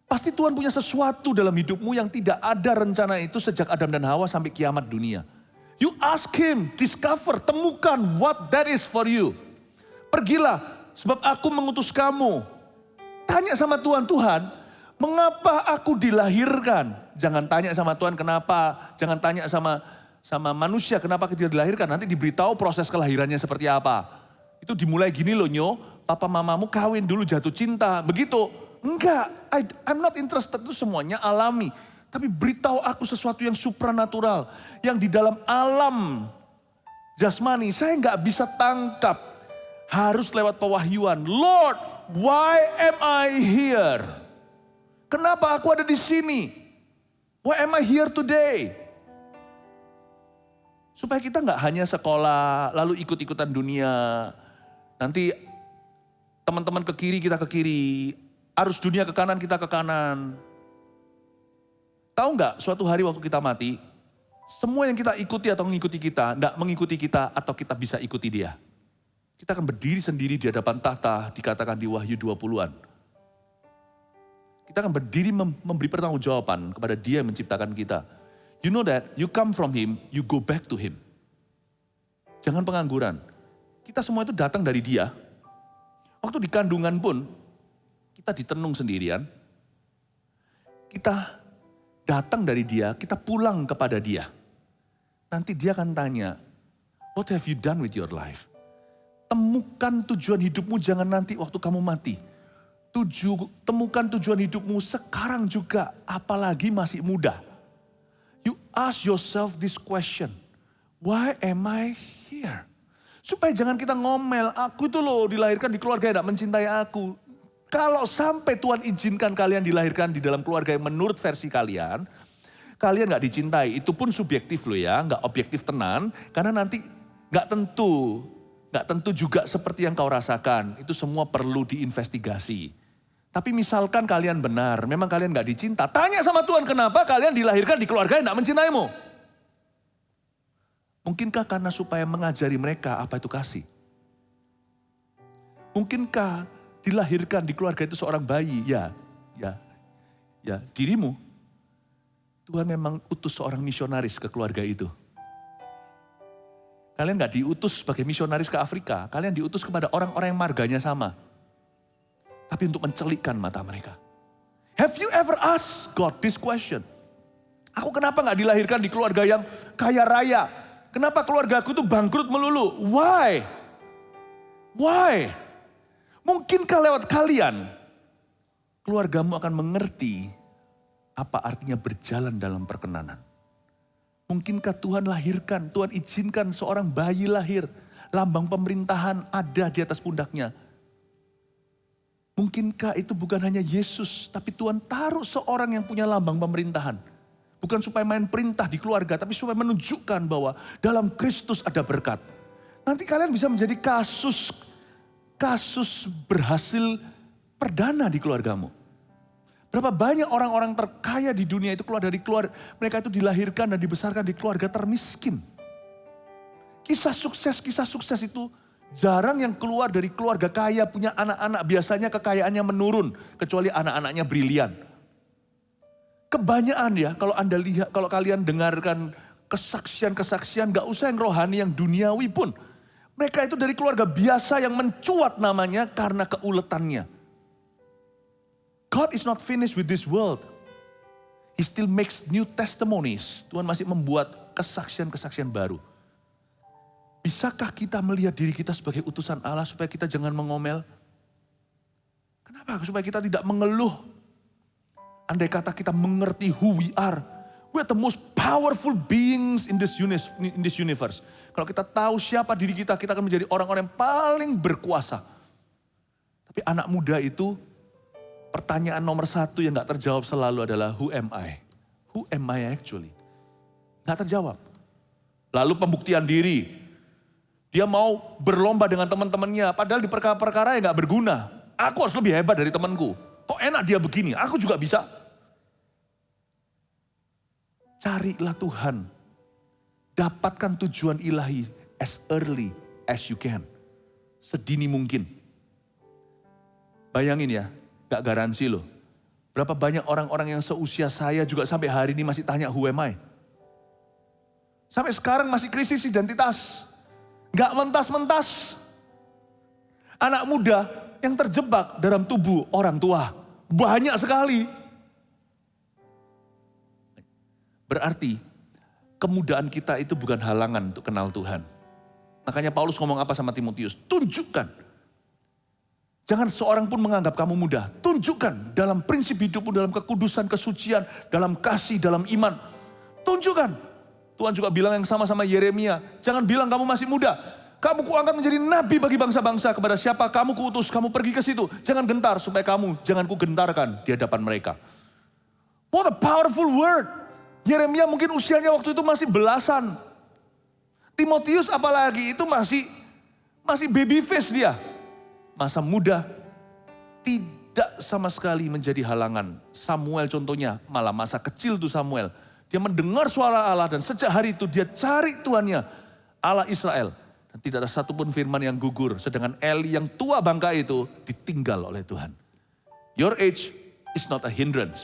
Pasti Tuhan punya sesuatu dalam hidupmu yang tidak ada rencana itu sejak Adam dan Hawa sampai kiamat dunia. You ask him, discover, temukan what that is for you. Pergilah, sebab aku mengutus kamu. Tanya sama Tuhan, Tuhan, mengapa aku dilahirkan? Jangan tanya sama Tuhan kenapa, jangan tanya sama manusia kenapa kita dilahirkan. Nanti diberitahu proses kelahirannya seperti apa. Itu dimulai gini loh Nyo, papa mamamu kawin dulu jatuh cinta, begitu. Enggak, I'm not interested, itu semuanya alami. Tapi beritahu aku sesuatu yang supranatural. Yang di dalam alam jasmani saya nggak bisa tangkap. Harus lewat pewahyuan. Lord, why am I here? Kenapa aku ada di sini? Why am I here today? Supaya kita nggak hanya sekolah, lalu ikut-ikutan dunia. Nanti teman-teman ke kiri, kita ke kiri. Arus dunia ke kanan, kita ke kanan. Tahu nggak suatu hari waktu kita mati, semua yang kita ikuti atau mengikuti kita, nggak mengikuti kita atau kita bisa ikuti dia. Kita akan berdiri sendiri di hadapan tahta, dikatakan di Wahyu 20-an. Kita akan berdiri memberi pertanggungjawaban kepada dia yang menciptakan kita. You know that, you come from him, you go back to him. Jangan pengangguran. Kita semua itu datang dari dia. Waktu di kandungan pun, kita ditenung sendirian. Kita datang dari dia, kita pulang kepada dia. Nanti dia akan tanya, what have you done with your life? Temukan tujuan hidupmu jangan nanti waktu kamu mati. Temukan tujuan hidupmu sekarang juga, apalagi masih muda. You ask yourself this question, why am I here? Supaya jangan kita ngomel, aku itu loh dilahirkan di keluarga yang tidak mencintai aku. Kalau sampai Tuhan izinkan kalian dilahirkan di dalam keluarga yang menurut versi kalian gak dicintai. Itu pun subjektif loh ya, gak objektif tenan. Karena nanti gak tentu juga seperti yang kau rasakan. Itu semua perlu diinvestigasi. Tapi misalkan kalian benar, memang kalian gak dicinta. Tanya sama Tuhan, kenapa kalian dilahirkan di keluarga yang gak mencintaimu? Mungkinkah karena supaya mengajari mereka apa itu kasih? Mungkinkah dilahirkan di keluarga itu seorang bayi? Ya, dirimu. Tuhan memang utus seorang misionaris ke keluarga itu. Kalian gak diutus sebagai misionaris ke Afrika. Kalian diutus kepada orang-orang yang marganya sama. Tapi untuk mencelikkan mata mereka. Have you ever asked God this question? Aku kenapa gak dilahirkan di keluarga yang kaya raya? Kenapa keluarga aku tuh bangkrut melulu? Why? Mungkinkah lewat kalian, keluargamu akan mengerti apa artinya berjalan dalam perkenanan? Mungkinkah Tuhan lahirkan, Tuhan izinkan seorang bayi lahir, lambang pemerintahan ada di atas pundaknya. Mungkinkah itu bukan hanya Yesus, tapi Tuhan taruh seorang yang punya lambang pemerintahan. Bukan supaya main perintah di keluarga, tapi supaya menunjukkan bahwa dalam Kristus ada berkat. Nanti kalian bisa menjadi kasus berhasil perdana di keluargamu. Berapa banyak orang-orang terkaya di dunia itu keluar dari keluarga, mereka itu dilahirkan dan dibesarkan di keluarga termiskin. Kisah sukses itu jarang yang keluar dari keluarga kaya punya anak-anak, biasanya kekayaannya menurun kecuali anak-anaknya brilian. Kebanyakan ya kalau Anda lihat, kalau kalian dengarkan kesaksian-kesaksian, gak usah yang rohani, yang duniawi pun. Mereka itu dari keluarga biasa yang mencuat namanya karena keuletannya. God is not finished with this world. He still makes new testimonies. Tuhan masih membuat kesaksian-kesaksian baru. Bisakah kita melihat diri kita sebagai utusan Allah supaya kita jangan mengomel? Kenapa? Supaya kita tidak mengeluh. Andai kata kita mengerti who we are. We are the most powerful beings in this universe. Kalau kita tahu siapa diri kita, kita akan menjadi orang-orang yang paling berkuasa. Tapi anak muda itu, pertanyaan nomor satu yang gak terjawab selalu adalah who am I? Who am I actually? Gak terjawab. Lalu pembuktian diri. Dia mau berlomba dengan teman-temannya, padahal di perkara-perkara yang gak berguna. Aku harus lebih hebat dari temanku. Kok enak dia begini, aku juga bisa. Carilah Tuhan. Dapatkan tujuan ilahi as early as you can. Sedini mungkin. Bayangin ya, gak garansi loh. Berapa banyak orang-orang yang seusia saya juga sampai hari ini masih tanya who am I? Sampai sekarang masih krisis identitas. Gak mentas-mentas. Anak muda yang terjebak dalam tubuh orang tua. Banyak sekali. Berarti kemudaan kita itu bukan halangan untuk kenal Tuhan. Makanya Paulus ngomong apa sama Timotius? Tunjukkan. Jangan seorang pun menganggap kamu mudah. Tunjukkan dalam prinsip hidupmu, dalam kekudusan, kesucian, dalam kasih, dalam iman. Tunjukkan. Tuhan juga bilang yang sama-sama Yeremia. Jangan bilang kamu masih muda. Kamu kuangkat menjadi nabi bagi bangsa-bangsa. Kepada siapa kamu kuutus, kamu pergi ke situ. Jangan gentar supaya jangan kugentarkan di hadapan mereka. What a powerful word. Yeremia mungkin usianya waktu itu masih belasan. Timotius apalagi itu masih baby face dia. Masa muda tidak sama sekali menjadi halangan. Samuel contohnya, malah masa kecil tuh Samuel. Dia mendengar suara Allah dan sejak hari itu dia cari Tuhannya, Allah Israel. Dan tidak ada satupun firman yang gugur. Sedangkan Eli yang tua bangka itu ditinggal oleh Tuhan. Your age is not a hindrance.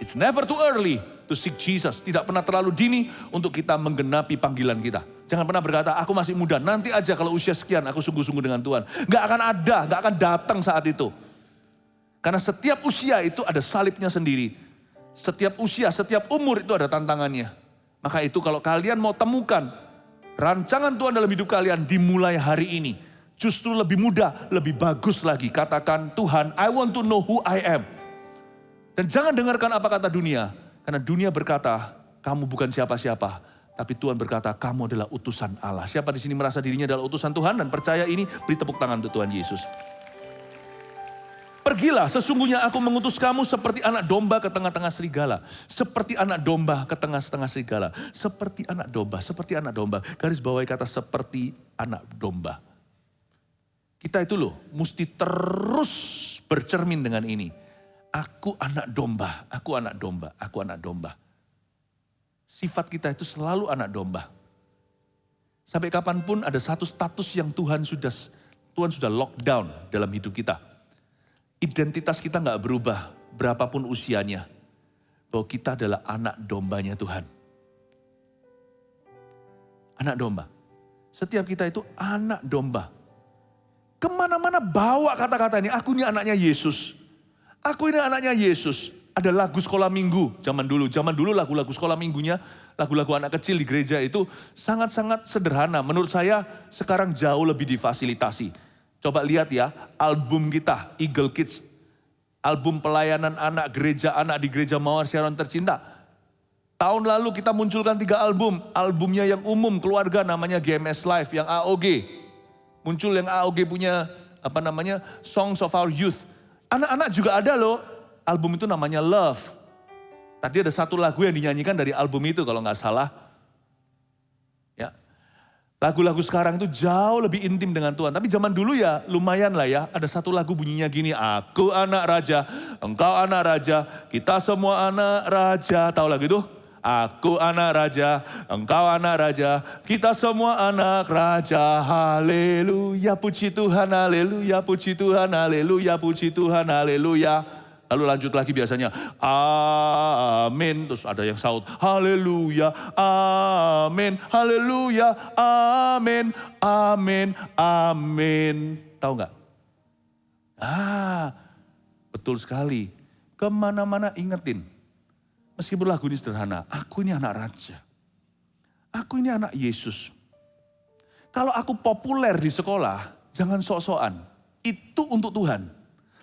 It's never too early to seek Jesus. Tidak pernah terlalu dini untuk kita menggenapi panggilan kita. Jangan pernah berkata, aku masih muda, nanti aja kalau usia sekian aku sungguh-sungguh dengan Tuhan. Gak akan ada, gak akan datang saat itu. Karena setiap usia itu ada salibnya sendiri. Setiap usia, setiap umur itu ada tantangannya. Maka itu kalau kalian mau temukan rancangan Tuhan dalam hidup kalian dimulai hari ini. Justru lebih mudah, lebih bagus lagi. Katakan, Tuhan, I want to know who I am. Dan jangan dengarkan apa kata dunia. Karena dunia berkata, kamu bukan siapa-siapa. Tapi Tuhan berkata, kamu adalah utusan Allah. Siapa di sini merasa dirinya adalah utusan Tuhan dan percaya ini, beri tepuk tangan untuk Tuhan Yesus. Pergilah, sesungguhnya aku mengutus kamu seperti anak domba ke tengah-tengah serigala. Seperti anak domba ke tengah-tengah serigala. Seperti anak domba. Garis bawahi kata seperti anak domba. Kita itu loh, mesti terus bercermin dengan ini. Aku anak domba, aku anak domba, aku anak domba. Sifat kita itu selalu anak domba. Sampai kapanpun ada satu status yang Tuhan sudah lockdown dalam hidup kita. Identitas kita gak berubah berapapun usianya. Bahwa kita adalah anak dombanya Tuhan. Anak domba. Setiap kita itu anak domba. Kemana-mana bawa kata-kata ini, aku ini anaknya Yesus. Aku ini anaknya Yesus. Ada lagu sekolah minggu zaman dulu lagu-lagu sekolah minggunya, lagu-lagu anak kecil di gereja itu sangat-sangat sederhana. Menurut saya sekarang jauh lebih difasilitasi. Coba lihat ya, album kita, Eagle Kids. Album pelayanan anak gereja, anak di gereja Mawar Siaran Tercinta. Tahun lalu kita munculkan 3 album. Albumnya yang umum keluarga namanya GMS Live, yang AOG. Muncul yang AOG punya Songs of Our Youth. Anak-anak juga ada loh. Album itu namanya Love. Tadi ada satu lagu yang dinyanyikan dari album itu kalau nggak salah. Ya, lagu-lagu sekarang itu jauh lebih intim dengan Tuhan. Tapi zaman dulu ya lumayan lah ya. Ada satu lagu bunyinya gini. Aku anak raja, engkau anak raja, kita semua anak raja. Tahu lagu itu? Aku anak raja, engkau anak raja, kita semua anak raja. Haleluya, puji Tuhan, haleluya, puji Tuhan, haleluya, puji Tuhan, haleluya. Lalu lanjut lagi biasanya, amin. Terus ada yang saut, haleluya, amin, haleluya, amin, amin, amin. Tahu nggak? Betul sekali. Kemana-mana ingetin. Meskipun lagu ini sederhana, aku ini anak raja. Aku ini anak Yesus. Kalau aku populer di sekolah, jangan sok-sokan. Itu untuk Tuhan.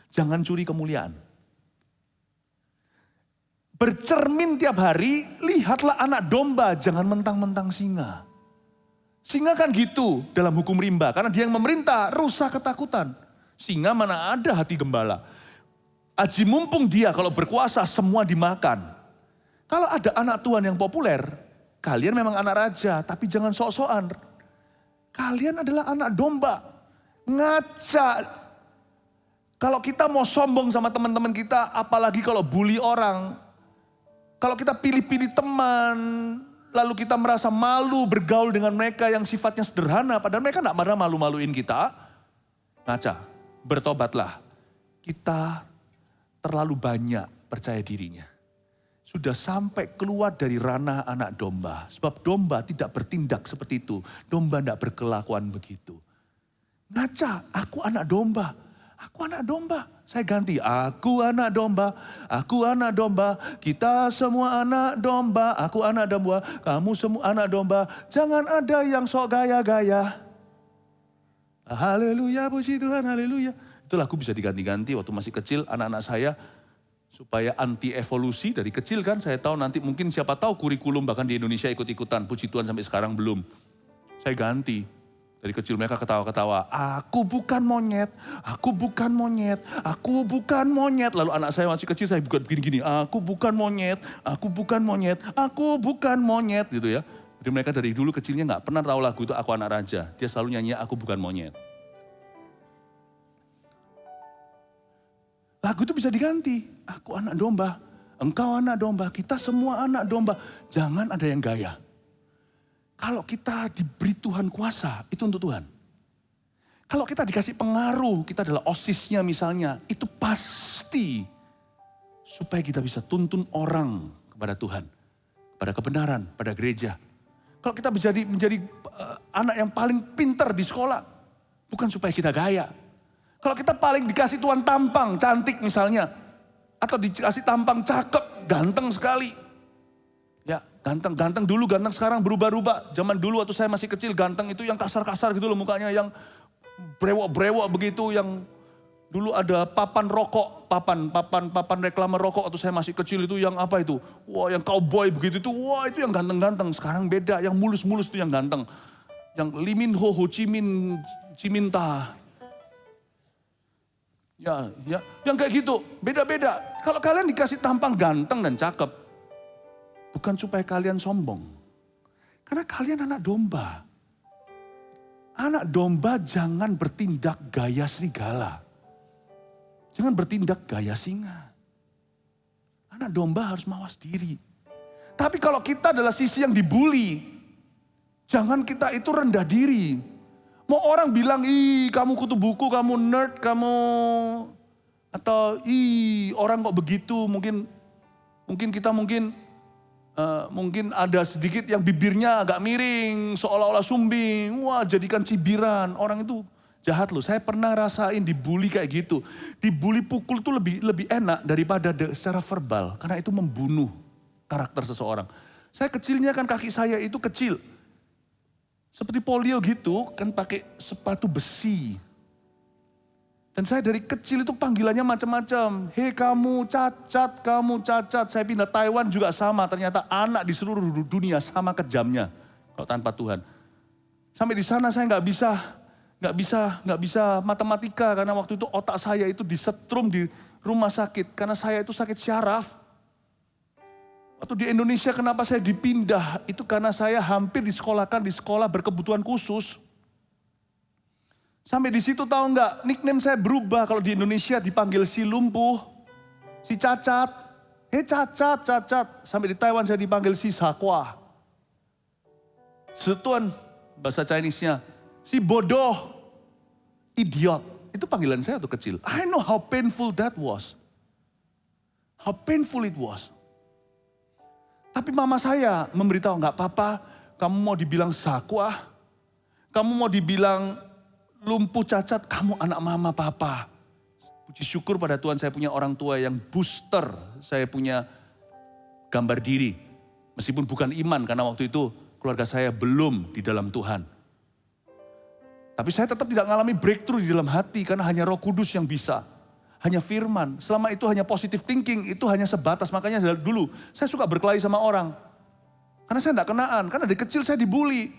Jangan curi kemuliaan. Bercermin tiap hari, lihatlah anak domba, jangan mentang-mentang singa. Singa kan gitu dalam hukum rimba, karena dia yang memerintah, rusa ketakutan. Singa mana ada hati gembala. Aji mumpung dia kalau berkuasa semua dimakan. Kalau ada anak Tuhan yang populer, kalian memang anak raja, tapi jangan sok-sokan. Kalian adalah anak domba. Ngaca. Kalau kita mau sombong sama teman-teman kita, apalagi kalau bully orang. Kalau kita pilih-pilih teman, lalu kita merasa malu bergaul dengan mereka yang sifatnya sederhana, padahal mereka gak pernah malu-maluin kita. Ngaca, bertobatlah. Kita terlalu banyak percaya dirinya. Sudah sampai keluar dari ranah anak domba. Sebab domba tidak bertindak seperti itu. Domba tidak berkelakuan begitu. Ngaca, aku anak domba. Aku anak domba. Saya ganti, aku anak domba, aku anak domba, kita semua anak domba, aku anak domba, kamu semua anak domba, jangan ada yang sok gaya-gaya. Haleluya, puji Tuhan, haleluya. Itu lagu bisa diganti-ganti waktu masih kecil, anak-anak saya supaya anti evolusi dari kecil kan. Saya tahu nanti mungkin siapa tahu kurikulum bahkan di Indonesia ikut-ikutan. Puji Tuhan sampai sekarang belum. Saya ganti. Dari kecil mereka ketawa-ketawa. Aku bukan monyet, aku bukan monyet, aku bukan monyet. Lalu anak saya masih kecil saya bukan begini-gini. Aku bukan monyet, aku bukan monyet, aku bukan monyet gitu ya. Jadi mereka dari dulu kecilnya gak pernah tahu lagu itu Aku Anak Raja. Dia selalu nyanyi Aku Bukan Monyet. Lagu itu bisa diganti. Aku anak domba, engkau anak domba, kita semua anak domba. Jangan ada yang gaya. Kalau kita diberi Tuhan kuasa, itu untuk Tuhan. Kalau kita dikasih pengaruh, kita adalah osisnya misalnya, itu pasti supaya kita bisa tuntun orang kepada Tuhan, kepada kebenaran, pada gereja. Kalau kita menjadi anak yang paling pintar di sekolah, bukan supaya kita gaya. Kalau kita paling dikasih Tuhan tampang, cantik misalnya. Atau dikasih tampang cakep, ganteng sekali. Ya, ganteng dulu, ganteng sekarang berubah-ubah. Zaman dulu waktu saya masih kecil, ganteng itu yang kasar-kasar gitu loh mukanya. Yang brewok-brewok begitu, yang dulu ada papan rokok, papan reklame rokok waktu saya masih kecil itu yang apa itu? Wah, yang cowboy begitu itu, wah itu yang ganteng-ganteng. Sekarang beda, yang mulus-mulus itu yang ganteng. Yang Lee Min Ho, Ho Chi Minta. Ya, yang kayak gitu, beda-beda. Kalau kalian dikasih tampang ganteng dan cakep, bukan supaya kalian sombong. Karena kalian anak domba. Anak domba jangan bertindak gaya serigala. Jangan bertindak gaya singa. Anak domba harus mawas diri. Tapi kalau kita adalah sisi yang dibully, jangan kita itu rendah diri. Mau orang bilang, ih kamu kutu buku, kamu nerd, kamu... Atau ih orang kok begitu, mungkin kita mungkin ada sedikit yang bibirnya agak miring, seolah-olah sumbing. Wah jadikan cibiran, orang itu jahat loh. Saya pernah rasain dibully kayak gitu. Dibully pukul tuh lebih enak daripada secara verbal. Karena itu membunuh karakter seseorang. Saya kecilnya kan kaki saya itu kecil. Seperti polio gitu, kan pakai sepatu besi. Dan saya dari kecil itu panggilannya macam-macam. Hei kamu cacat, kamu cacat. Saya pindah Taiwan juga sama. Ternyata anak di seluruh dunia sama kejamnya. Kalau tanpa Tuhan. Sampai di sana saya nggak bisa matematika. Karena waktu itu otak saya itu disetrum di rumah sakit. Karena saya itu sakit syaraf. Waktu di Indonesia kenapa saya dipindah, itu karena saya hampir disekolahkan di sekolah berkebutuhan khusus. Sampai di situ tahu nggak, nickname saya berubah kalau di Indonesia dipanggil si lumpuh, si cacat. Hei cacat. Sampai di Taiwan saya dipanggil si sakwa. Setuan bahasa Chinese-nya, si bodoh, idiot. Itu panggilan saya waktu kecil. I know how painful that was. How painful it was. Tapi mama saya memberitahu, nggak apa-apa, kamu mau dibilang sakwa, kamu mau dibilang lumpuh cacat, kamu anak mama papa. Puji syukur pada Tuhan saya punya orang tua yang booster, saya punya gambar diri. Meskipun bukan iman, karena waktu itu keluarga saya belum di dalam Tuhan. Tapi saya tetap tidak mengalami breakthrough di dalam hati, karena hanya Roh Kudus yang bisa. Hanya firman, selama itu hanya positive thinking, itu hanya sebatas. Makanya dulu saya suka berkelahi sama orang. Karena saya tidak kenaan, karena dari kecil saya dibully.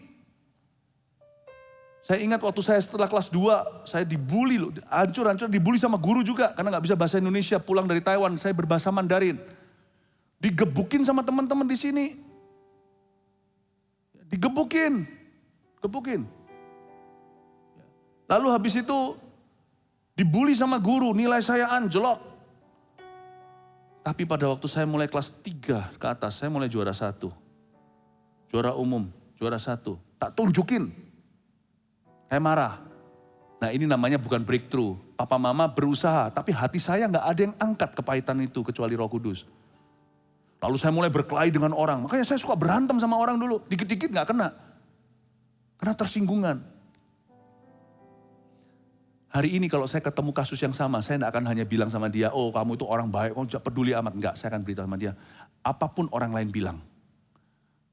Saya ingat waktu saya setelah kelas 2, saya dibully loh, hancur-hancur, dibully sama guru juga. Karena gak bisa bahasa Indonesia, pulang dari Taiwan, saya berbahasa Mandarin. Digebukin sama teman-teman di sini. Digebukin. Lalu habis itu, dibully sama guru, nilai saya anjlok. Tapi pada waktu saya mulai kelas 3 ke atas, saya mulai juara 1. Juara umum, juara 1. Tak tunjukin. Saya marah. Nah ini namanya bukan breakthrough. Papa mama berusaha, tapi hati saya gak ada yang angkat kepahitan itu kecuali Roh Kudus. Lalu saya mulai berkelahi dengan orang. Makanya saya suka berantem sama orang dulu. Dikit-dikit gak kena. Karena tersinggungan. Hari ini kalau saya ketemu kasus yang sama, saya tidak akan hanya bilang sama dia, oh kamu itu orang baik, kamu tidak peduli amat. Enggak, saya akan beritahu sama dia. Apapun orang lain bilang,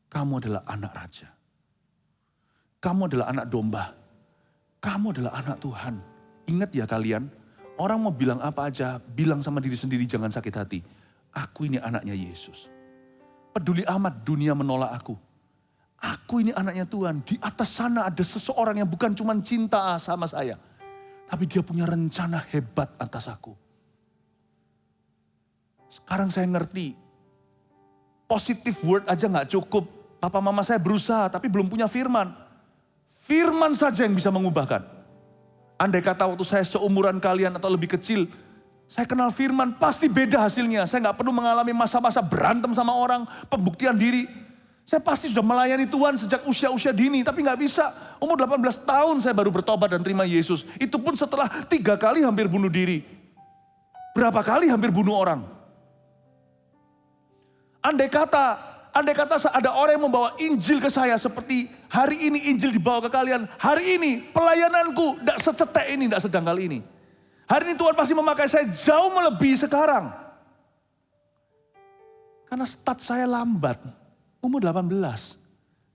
kamu adalah anak raja. Kamu adalah anak domba. Kamu adalah anak Tuhan. Ingat ya kalian, Orang mau bilang apa aja, bilang sama diri sendiri jangan sakit hati. Aku ini anaknya Yesus. Peduli amat dunia menolak aku. Aku ini anaknya Tuhan. Di atas sana ada seseorang yang bukan cuma cinta sama saya. Tapi dia punya rencana hebat atas aku. Sekarang saya ngerti. Positive word aja gak cukup. Papa mama saya berusaha tapi belum punya firman. Firman saja yang bisa mengubahkan. Andai kata waktu saya seumuran kalian atau lebih kecil, saya kenal firman, pasti beda hasilnya. Saya gak perlu mengalami masa-masa berantem sama orang, pembuktian diri. Saya pasti sudah melayani Tuhan sejak usia-usia dini, tapi gak bisa. Umur 18 tahun saya baru bertobat dan terima Yesus. Itu pun setelah 3 kali hampir bunuh diri. Berapa kali hampir bunuh orang. Andai kata ada orang yang membawa Injil ke saya seperti hari ini Injil dibawa ke kalian. Hari ini pelayananku tidak secetek ini, tidak sedangkal ini. Hari ini Tuhan pasti memakai saya jauh melebihi sekarang. Karena start saya lambat, umur 18.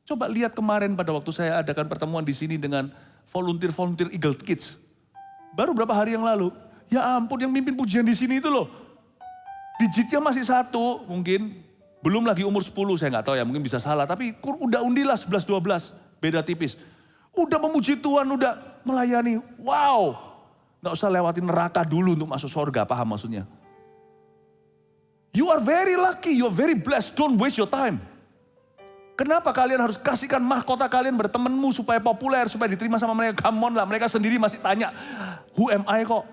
Coba lihat kemarin pada waktu saya adakan pertemuan di sini dengan volunteer Eagle Kids. Baru berapa hari yang lalu, ya ampun yang mimpin pujian di sini itu loh. Digitnya masih 1 mungkin. Belum lagi umur 10, saya nggak tahu ya, mungkin bisa salah. Tapi udah undilah 11-12, beda tipis. Udah memuji Tuhan, udah melayani. Wow, nggak usah lewatin neraka dulu untuk masuk surga, paham maksudnya? You are very lucky, you are very blessed, don't waste your time. Kenapa kalian harus kasihkan mahkota kalian bertemanmu supaya populer, supaya diterima sama mereka? Come on lah, mereka sendiri masih tanya, who am I kok?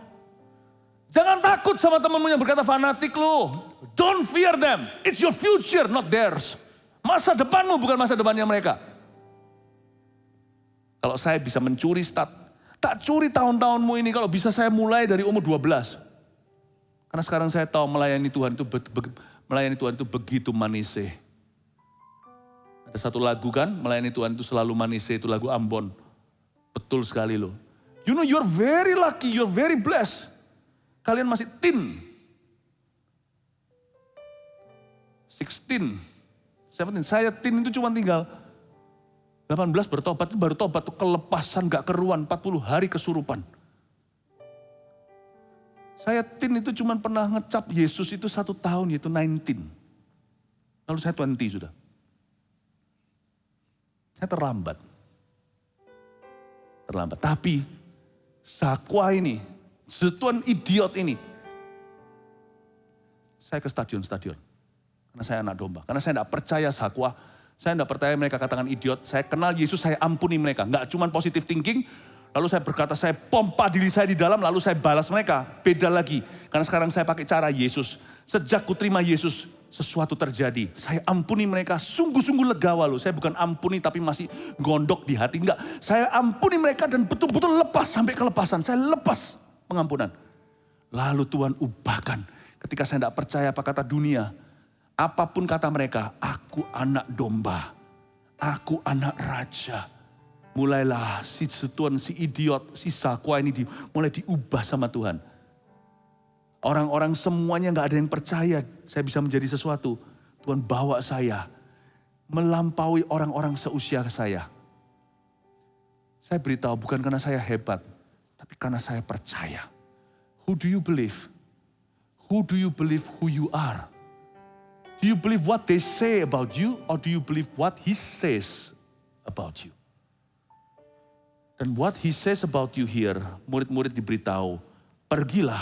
Jangan takut sama temanmu yang berkata fanatik lo. Don't fear them. It's your future, not theirs. Masa depanmu bukan masa depannya mereka. Kalau saya bisa mencuri start, tak curi tahun-tahunmu ini kalau bisa saya mulai dari umur 12. Karena sekarang saya tahu melayani Tuhan itu begitu manisnya. Ada satu lagu kan, melayani Tuhan itu selalu manisnya, itu lagu Ambon. Betul sekali loh. You know you're very lucky, you're very blessed. Kalian masih teen. 16, 17, saya teen itu cuma tinggal 18 bertobat, itu baru tobat tuh kelepasan gak keruan, 40 hari kesurupan. Saya teen itu cuma pernah ngecap Yesus itu 1 tahun, yaitu 19. Lalu saya 20 sudah. Saya terlambat. Tapi Zakua ini, setuan idiot ini, saya ke stadion. Karena saya anak domba. Karena saya tidak percaya Zakua. Saya tidak percaya mereka katakan idiot. Saya kenal Yesus, saya ampuni mereka. Enggak cuma positive thinking. Lalu saya berkata, saya pompa diri saya di dalam. Lalu saya balas mereka. Beda lagi. Karena sekarang saya pakai cara Yesus. Sejak ku terima Yesus, sesuatu terjadi. Saya ampuni mereka. Sungguh-sungguh legawa loh. Saya bukan ampuni tapi masih gondok di hati. Enggak. Saya ampuni mereka dan betul-betul lepas sampai kelepasan. Saya lepas pengampunan. Lalu Tuhan ubahkan. Ketika saya tidak percaya apa kata dunia. Apapun kata mereka, aku anak domba, aku anak raja. Mulailah si idiot, si Zakua ini mulai diubah sama Tuhan. Orang-orang semuanya gak ada yang percaya saya bisa menjadi sesuatu. Tuhan bawa saya melampaui orang-orang seusia saya. Saya beritahu bukan karena saya hebat, tapi karena saya percaya. Who do you believe? Who do you believe who you are? Do you believe what they say about you or do you believe what he says about you? Dan what he says about you here, murid-murid diberitahu, pergilah,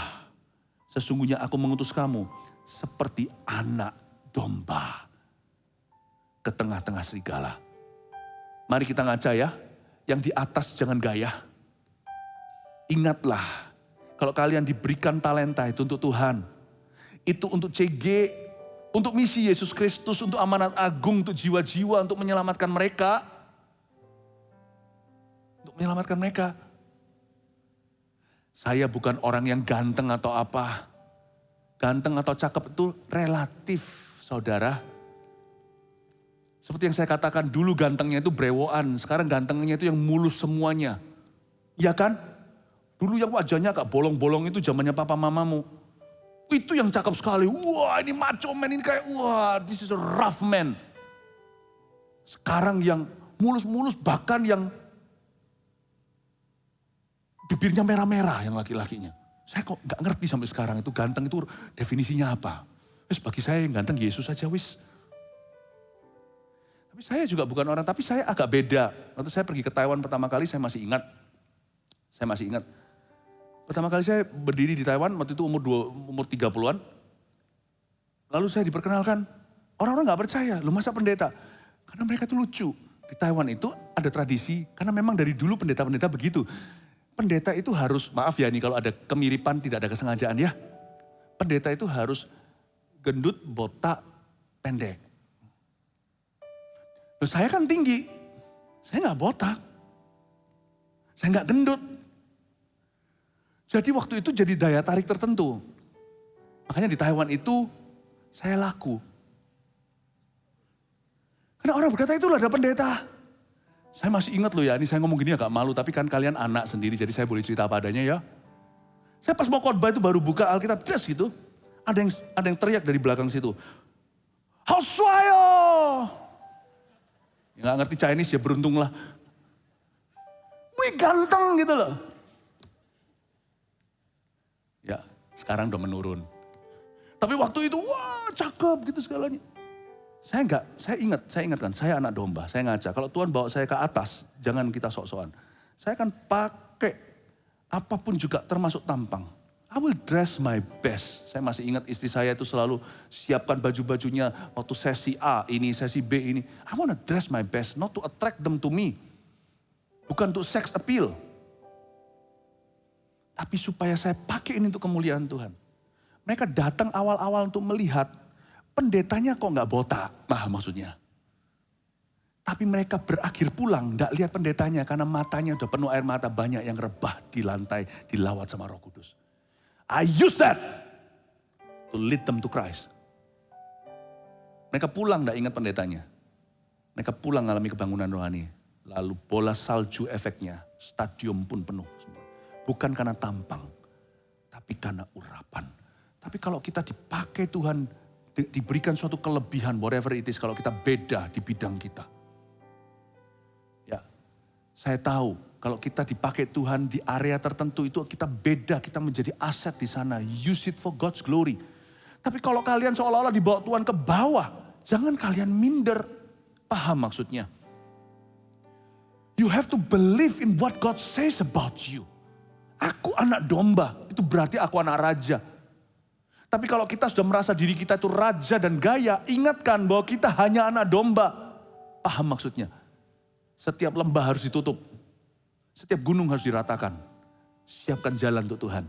sesungguhnya aku mengutus kamu seperti anak domba ke tengah-tengah serigala. Mari kita ngaca ya, yang di atas jangan gaya. Ingatlah, kalau kalian diberikan talenta itu untuk Tuhan, itu untuk CG, untuk misi Yesus Kristus, untuk amanat agung, untuk jiwa-jiwa, untuk menyelamatkan mereka. Untuk menyelamatkan mereka. Saya bukan orang yang ganteng atau apa. Ganteng atau cakep itu relatif, saudara. Seperti yang saya katakan, dulu gantengnya itu brewoan. Sekarang gantengnya itu yang mulus semuanya. Iya kan? Dulu yang wajahnya agak bolong-bolong itu zamannya papa mamamu. Itu yang cakep sekali. Wah ini macho man, ini kayak wah this is a rough man. Sekarang yang mulus-mulus bahkan yang bibirnya merah-merah yang laki-lakinya. Saya kok gak ngerti sampai sekarang itu ganteng itu definisinya apa. Wis bagi saya yang ganteng Yesus aja wis. Tapi saya juga bukan orang, tapi saya agak beda. Waktu saya pergi ke Taiwan pertama kali saya masih ingat. Pertama kali saya berdiri di Taiwan waktu itu umur 30-an. Lalu saya diperkenalkan, orang-orang gak percaya, lu masa pendeta? Karena mereka tuh lucu. Di Taiwan itu ada tradisi, karena memang dari dulu pendeta-pendeta begitu. Pendeta itu harus, maaf ya nih kalau ada kemiripan tidak ada kesengajaan ya. Pendeta itu harus gendut, botak, pendek. Loh, saya kan tinggi, saya gak botak. Saya gak gendut. Jadi waktu itu jadi daya tarik tertentu. Makanya di Taiwan itu saya laku. Karena orang berkata itu ada pendeta. Saya masih ingat loh ya, ini saya ngomong gini agak malu, tapi kan kalian anak sendiri, jadi saya boleh cerita apa adanya ya. Saya pas mau khotbah itu baru buka Alkitab, yes gitu. Ada yang teriak dari belakang situ. Hoswayo! Ya gak ngerti Chinese ya beruntunglah. Wih ganteng gitu loh. Ya sekarang udah menurun. Tapi waktu itu wah cakep gitu segalanya. Saya ingatkan, saya anak domba, saya ngaca. Kalau Tuhan bawa saya ke atas, jangan kita sok-sokan. Saya akan pakai apapun juga termasuk tampang. I will dress my best. Saya masih ingat istri saya itu selalu siapkan baju-bajunya waktu sesi A ini, sesi B ini. I wanna dress my best, not to attract them to me. Bukan untuk sex appeal. Tapi supaya saya pakai ini untuk kemuliaan Tuhan. Mereka datang awal-awal untuk melihat pendetanya kok gak botak, maksudnya. Tapi mereka berakhir pulang, gak lihat pendetanya karena matanya udah penuh air mata, banyak yang rebah di lantai, dilawat sama Roh Kudus. I use that to lead them to Christ. Mereka pulang gak ingat pendetanya. Mereka pulang mengalami kebangunan rohani. Lalu bola salju efeknya, stadium pun penuh. Bukan karena tampang, tapi karena urapan. Tapi kalau kita dipakai Tuhan, diberikan suatu kelebihan, whatever it is, kalau kita beda di bidang kita. Ya, saya tahu kalau kita dipakai Tuhan di area tertentu itu kita beda, kita menjadi aset di sana. Use it for God's glory. Tapi kalau kalian seolah-olah dibawa Tuhan ke bawah, jangan kalian minder. Paham maksudnya? You have to believe in what God says about you. Aku anak domba, itu berarti aku anak raja. Tapi kalau kita sudah merasa diri kita itu raja dan gaya, ingatkan bahwa kita hanya anak domba. Paham maksudnya? Setiap lembah harus ditutup. Setiap gunung harus diratakan. Siapkan jalan untuk Tuhan.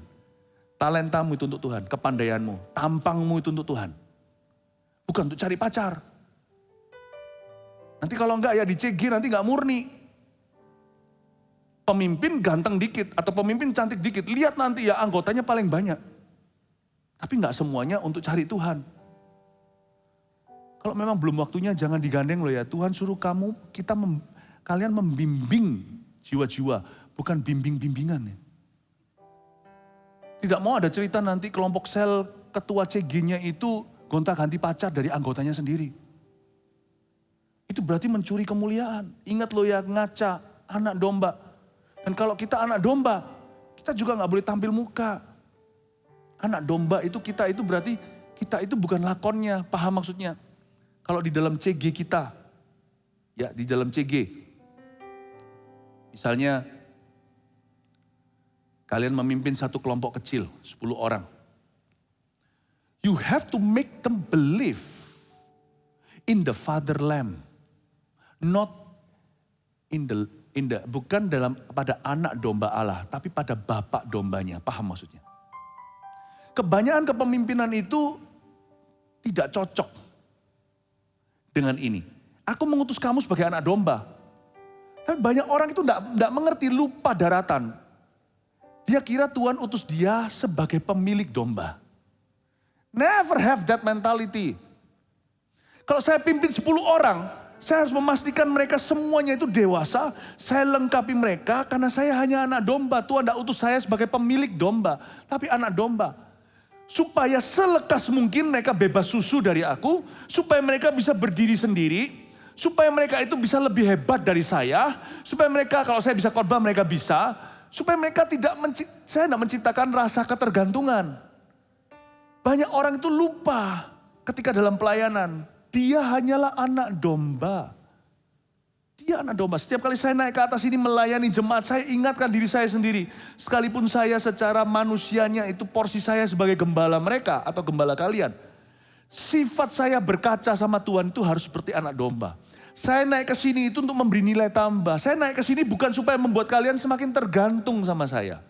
Talentamu itu untuk Tuhan, kepandaianmu, tampangmu itu untuk Tuhan. Bukan untuk cari pacar. Nanti kalau enggak ya di CG nanti enggak murni. Pemimpin ganteng dikit atau pemimpin cantik dikit, lihat nanti ya anggotanya paling banyak. Tapi enggak semuanya untuk cari Tuhan. Kalau memang belum waktunya jangan digandeng loh ya. Tuhan suruh kalian membimbing jiwa-jiwa, bukan bimbing-bimbingan ya. Tidak mau ada cerita nanti kelompok sel ketua CG-nya itu gonta-ganti pacar dari anggotanya sendiri. Itu berarti mencuri kemuliaan. Ingat loh ya, ngaca, anak domba. Dan kalau kita anak domba, kita juga gak boleh tampil muka. Anak domba itu kita itu berarti kita itu bukan lakonnya, paham maksudnya. Kalau di dalam CG kita, ya di dalam CG. Misalnya kalian memimpin satu kelompok kecil, 10 orang. You have to make them believe in the Father Lamb. Not bukan pada anak domba Allah, tapi pada bapak dombanya. Paham maksudnya? Kebanyakan kepemimpinan itu tidak cocok dengan ini. Aku mengutus kamu sebagai anak domba. Tapi banyak orang itu tidak mengerti, lupa daratan. Dia kira Tuhan utus dia sebagai pemilik domba. Never have that mentality. Kalau saya pimpin 10 orang, saya harus memastikan mereka semuanya itu dewasa. Saya lengkapi mereka karena saya hanya anak domba. Tuhan tidak utus saya sebagai pemilik domba, tapi anak domba. Supaya selekas mungkin mereka bebas susu dari aku. Supaya mereka bisa berdiri sendiri. Supaya mereka itu bisa lebih hebat dari saya. Supaya mereka, kalau saya bisa khotbah mereka bisa. Supaya mereka saya tidak menciptakan rasa ketergantungan. Banyak orang itu lupa ketika dalam pelayanan. Dia hanyalah anak domba. Dia anak domba. Setiap kali saya naik ke atas ini melayani jemaat, saya ingatkan diri saya sendiri. Sekalipun saya secara manusianya itu porsi saya sebagai gembala mereka atau gembala kalian. Sifat saya berkaca sama Tuhan itu harus seperti anak domba. Saya naik ke sini itu untuk memberi nilai tambah. Saya naik ke sini bukan supaya membuat kalian semakin tergantung sama saya.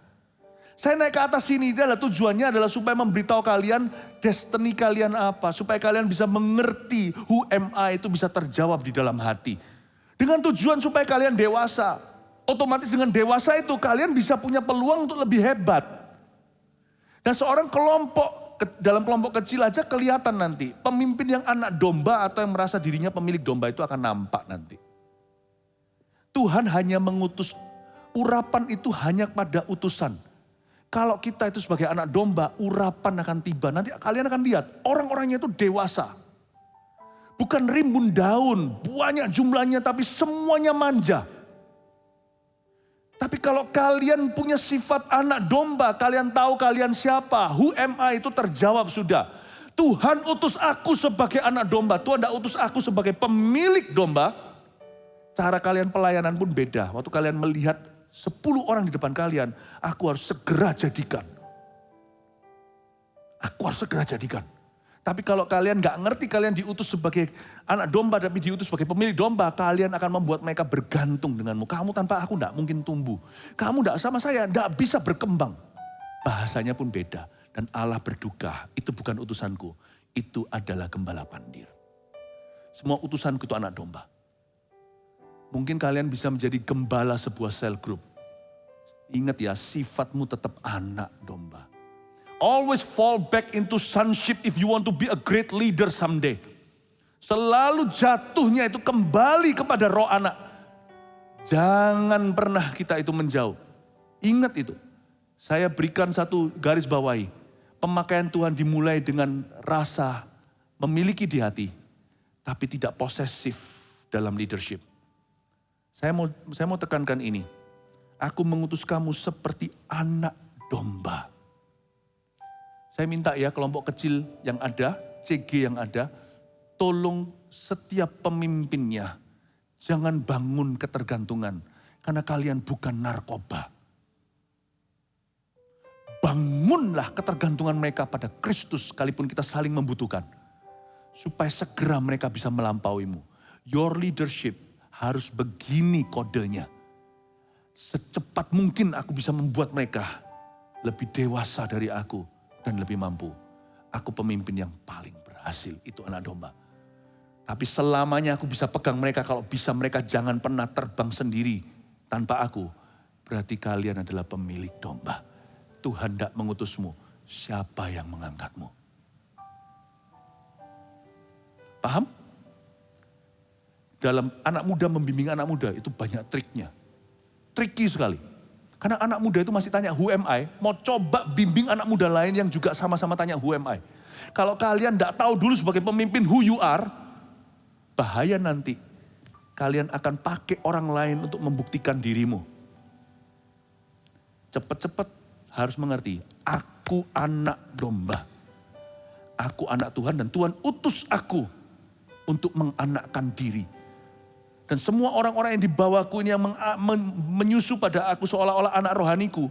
Saya naik ke atas sini adalah tujuannya adalah supaya memberitahu kalian destiny kalian apa. Supaya kalian bisa mengerti who am I itu bisa terjawab di dalam hati. Dengan tujuan supaya kalian dewasa. Otomatis dengan dewasa itu kalian bisa punya peluang untuk lebih hebat. Dan seorang dalam kelompok kecil aja kelihatan nanti. Pemimpin yang anak domba atau yang merasa dirinya pemilik domba itu akan nampak nanti. Tuhan hanya mengutus, urapan itu hanya pada utusan. Kalau kita itu sebagai anak domba, urapan akan tiba. Nanti kalian akan lihat orang-orangnya itu dewasa. Bukan rimbun daun, banyak jumlahnya tapi semuanya manja. Tapi kalau kalian punya sifat anak domba, kalian tahu kalian siapa, who am I itu terjawab sudah. Tuhan utus aku sebagai anak domba, Tuhan tidak utus aku sebagai pemilik domba. Cara kalian pelayanan pun beda. Waktu kalian melihat 10 orang di depan kalian, aku harus segera jadikan. Aku harus segera jadikan. Tapi kalau kalian gak ngerti kalian diutus sebagai anak domba tapi diutus sebagai pemilik domba, kalian akan membuat mereka bergantung denganmu. Kamu tanpa aku gak mungkin tumbuh. Kamu gak sama saya, gak bisa berkembang. Bahasanya pun beda. Dan Allah berduka, itu bukan utusanku. Itu adalah gembala pandir. Semua utusanku itu anak domba. Mungkin kalian bisa menjadi gembala sebuah sel group. Ingat ya, sifatmu tetap anak domba. Always fall back into sonship if you want to be a great leader someday. Selalu jatuhnya itu kembali kepada roh anak. Jangan pernah kita itu menjauh. Ingat itu. Saya berikan satu garis bawahi. Pemakaian Tuhan dimulai dengan rasa memiliki di hati. Tapi tidak posesif dalam leadership. Saya mau tekankan ini. Aku mengutus kamu seperti anak domba. Saya minta ya kelompok kecil yang ada, CG yang ada, tolong setiap pemimpinnya jangan bangun ketergantungan. Karena kalian bukan narkoba. Bangunlah ketergantungan mereka pada Kristus sekalipun kita saling membutuhkan. Supaya segera mereka bisa melampauimu. Your leadership harus begini kodenya. Secepat mungkin aku bisa membuat mereka lebih dewasa dari aku dan lebih mampu. Aku pemimpin yang paling berhasil, itu anak domba. Tapi selamanya aku bisa pegang mereka, kalau bisa mereka jangan pernah terbang sendiri tanpa aku. Berarti kalian adalah pemilik domba. Tuhan tidak mengutusmu, siapa yang mengangkatmu? Paham? Dalam anak muda membimbing anak muda itu banyak triknya. Tricky sekali. Karena anak muda itu masih tanya who am I, mau coba bimbing anak muda lain yang juga sama-sama tanya who am I. Kalau kalian tidak tahu dulu sebagai pemimpin who you are, bahaya nanti. Kalian akan pakai orang lain untuk membuktikan dirimu. Cepat-cepat harus mengerti, aku anak domba. Aku anak Tuhan dan Tuhan utus aku untuk menganakkan diri. Dan semua orang-orang yang dibawaku ini yang menyusu pada aku seolah-olah anak rohaniku.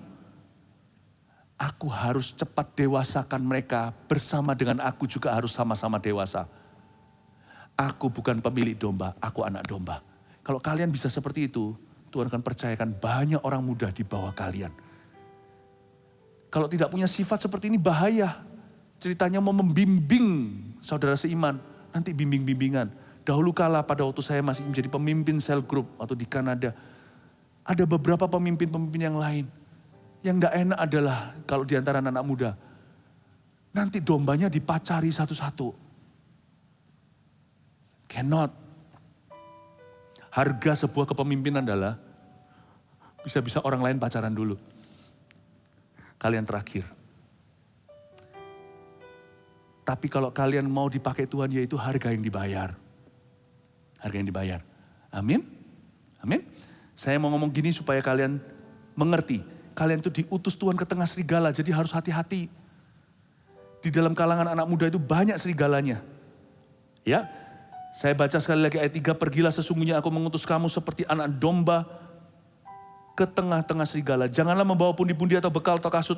Aku harus cepat dewasakan mereka, bersama dengan aku juga harus sama-sama dewasa. Aku bukan pemilik domba, aku anak domba. Kalau kalian bisa seperti itu, Tuhan akan percayakan banyak orang muda di bawah kalian. Kalau tidak punya sifat seperti ini bahaya. Ceritanya mau membimbing saudara seiman, nanti bimbing-bimbingan. Dahulu kala pada waktu saya masih menjadi pemimpin sel group atau di Kanada, ada beberapa pemimpin-pemimpin yang lain. Yang gak enak adalah kalau di antara anak muda, nanti dombanya dipacari satu-satu. Cannot. Harga sebuah kepemimpinan adalah bisa-bisa orang lain pacaran dulu. Kalian terakhir. Tapi kalau kalian mau dipakai Tuhan, yaitu harga yang dibayar. Harga yang dibayar. Amin. Amin. Saya mau ngomong gini supaya kalian mengerti. kalian itu diutus Tuhan ke tengah serigala, jadi harus hati-hati. Di dalam kalangan anak muda itu banyak serigalanya. Ya, saya baca sekali lagi ayat 3, pergilah sesungguhnya aku mengutus kamu seperti anak domba ke tengah-tengah serigala. Janganlah membawa pundi-pundi atau bekal atau kasut,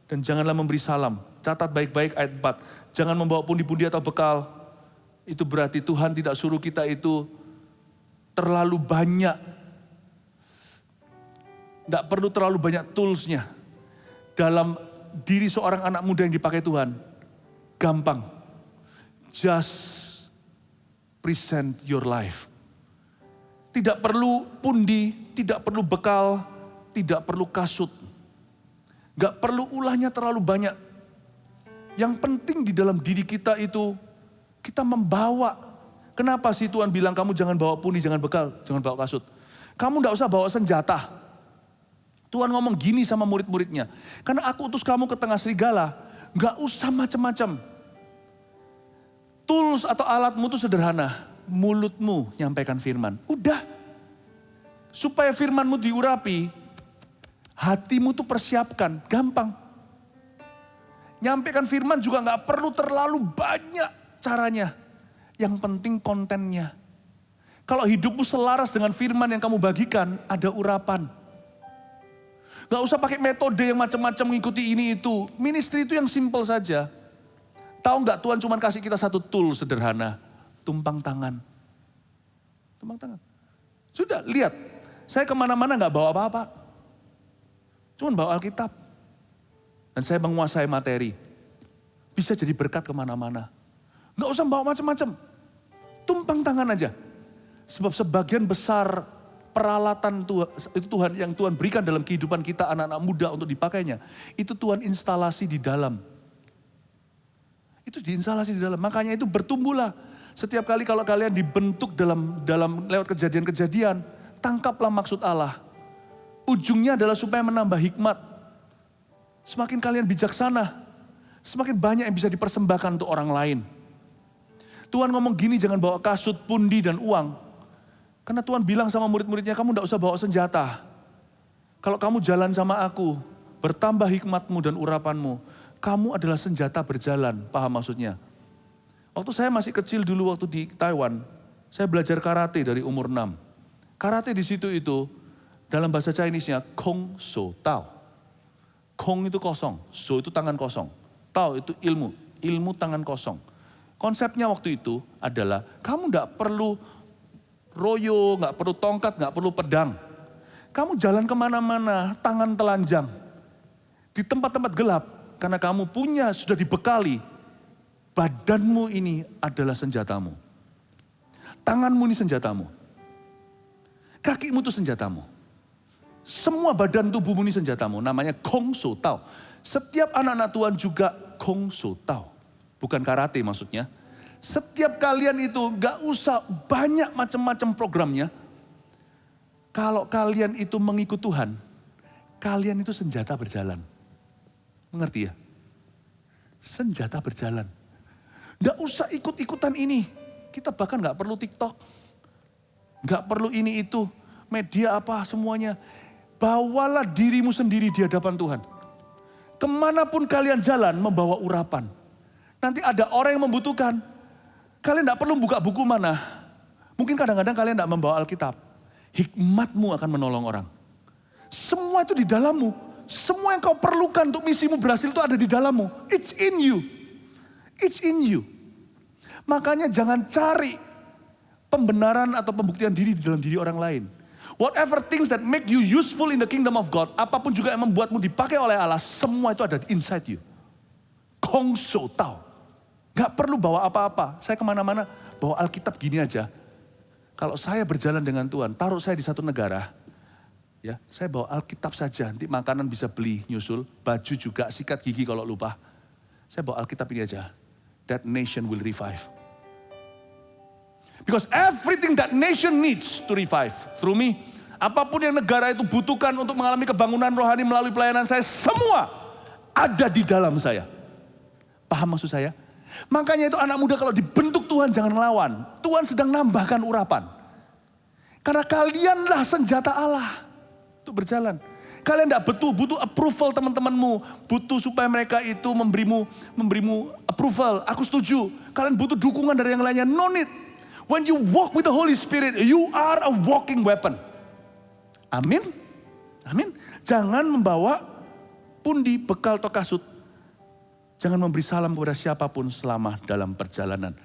dan janganlah memberi salam. Catat baik-baik ayat 4, jangan membawa pundi-pundi atau bekal. Itu berarti Tuhan tidak suruh kita itu terlalu banyak. Tidak perlu terlalu banyak toolsnya. Dalam diri seorang anak muda yang dipakai Tuhan, gampang. Just present your life. Tidak perlu pundi, tidak perlu bekal, tidak perlu kasut. Gak perlu ulahnya terlalu banyak. Yang penting di dalam diri kita itu, kita membawa. Kenapa sih Tuhan bilang kamu jangan bawa pundi, jangan bekal, jangan bawa kasut. Kamu gak usah bawa senjata. Tuhan ngomong gini sama murid-muridnya. Karena aku utus kamu ke tengah serigala, gak usah macam-macam. Tools atau alatmu itu sederhana. Mulutmu nyampaikan firman. Udah. Supaya firmanmu diurapi, hatimu tuh persiapkan. Gampang. Nyampaikan firman juga gak perlu terlalu banyak caranya. Yang penting kontennya. Kalau hidupmu selaras dengan firman yang kamu bagikan, ada urapan. Gak usah pakai metode yang macam-macam mengikuti ini itu. Ministry itu yang simple saja. Tahu gak Tuhan cuma kasih kita satu tool sederhana. Tumpang tangan. Tumpang tangan. Sudah lihat. Saya kemana-mana gak bawa apa-apa. Cuma bawa Alkitab. Dan saya menguasai materi. Bisa jadi berkat kemana-mana. Gak usah bawa macam-macam. Tumpang tangan aja. Sebab sebagian besar peralatan Tuhan yang Tuhan berikan dalam kehidupan kita anak-anak muda untuk dipakainya. Itu Tuhan instalasi di dalam. Itu diinstalasi di dalam. Makanya itu bertumbuhlah. Setiap kali kalau kalian dibentuk dalam lewat kejadian-kejadian, tangkaplah maksud Allah. Ujungnya adalah supaya menambah hikmat. Semakin kalian bijaksana, semakin banyak yang bisa dipersembahkan untuk orang lain. Tuhan ngomong gini, jangan bawa kasut, pundi, dan uang. Karena Tuhan bilang sama murid-muridnya, kamu tidak usah bawa senjata. Kalau kamu jalan sama aku, bertambah hikmatmu dan urapanmu, kamu adalah senjata berjalan. Paham maksudnya? Waktu saya masih kecil dulu waktu di Taiwan, saya belajar karate dari umur 6. Karate di situ itu, dalam bahasa Chinese-nya, Kong So Tao. Kong itu kosong, So itu tangan kosong. Tao itu ilmu, ilmu tangan kosong. Konsepnya waktu itu adalah, kamu tidak perlu royo, gak perlu tongkat, gak perlu pedang. Kamu jalan kemana-mana, tangan telanjang. Di tempat-tempat gelap, karena kamu sudah dibekali, badanmu ini adalah senjatamu. Tanganmu ini senjatamu. Kakimu itu senjatamu. Semua badan tubuhmu ini senjatamu, namanya Kong So Tao. Setiap anak-anak Tuhan juga Kong So Tao. Bukan karate maksudnya. Setiap kalian itu gak usah banyak macam-macam programnya. Kalau kalian itu mengikut Tuhan, kalian itu senjata berjalan. Mengerti ya? Senjata berjalan. Gak usah ikut-ikutan ini. Kita bahkan gak perlu TikTok. Gak perlu ini itu. Media apa semuanya. Bawalah dirimu sendiri di hadapan Tuhan. Kemanapun kalian jalan membawa urapan. Nanti ada orang yang membutuhkan. Kalian tidak perlu buka buku mana. Mungkin kadang-kadang kalian tidak membawa Alkitab. Hikmatmu akan menolong orang. Semua itu di dalammu. Semua yang kau perlukan untuk misimu berhasil itu ada di dalammu. It's in you. It's in you. Makanya jangan cari pembenaran atau pembuktian diri di dalam diri orang lain. Whatever things that make you useful in the kingdom of God. Apapun juga yang membuatmu dipakai oleh Allah. Semua itu ada inside you. Kong So Tao. Gak perlu bawa apa-apa. Saya kemana-mana bawa Alkitab gini aja. Kalau saya berjalan dengan Tuhan, taruh saya di satu negara. Ya, saya bawa Alkitab saja. Nanti makanan bisa beli, nyusul. Baju juga, sikat gigi kalau lupa. Saya bawa Alkitab ini aja. That nation will revive. Because everything that nation needs to revive through me. Apapun yang negara itu butuhkan untuk mengalami kebangunan rohani melalui pelayanan saya. Semua ada di dalam saya. Paham maksud saya? Makanya itu anak muda kalau dibentuk Tuhan jangan melawan. Tuhan sedang nambahkan urapan. Karena kalianlah senjata Allah untuk berjalan. Kalian tidak butuh approval teman-temanmu. Butuh supaya mereka itu memberimu approval. Aku setuju. Kalian butuh dukungan dari yang lainnya. No need. When you walk with the Holy Spirit, you are a walking weapon. Amin. Amin. Jangan membawa pundi, bekal, atau kasut. Jangan memberi salam kepada siapapun selama dalam perjalanan.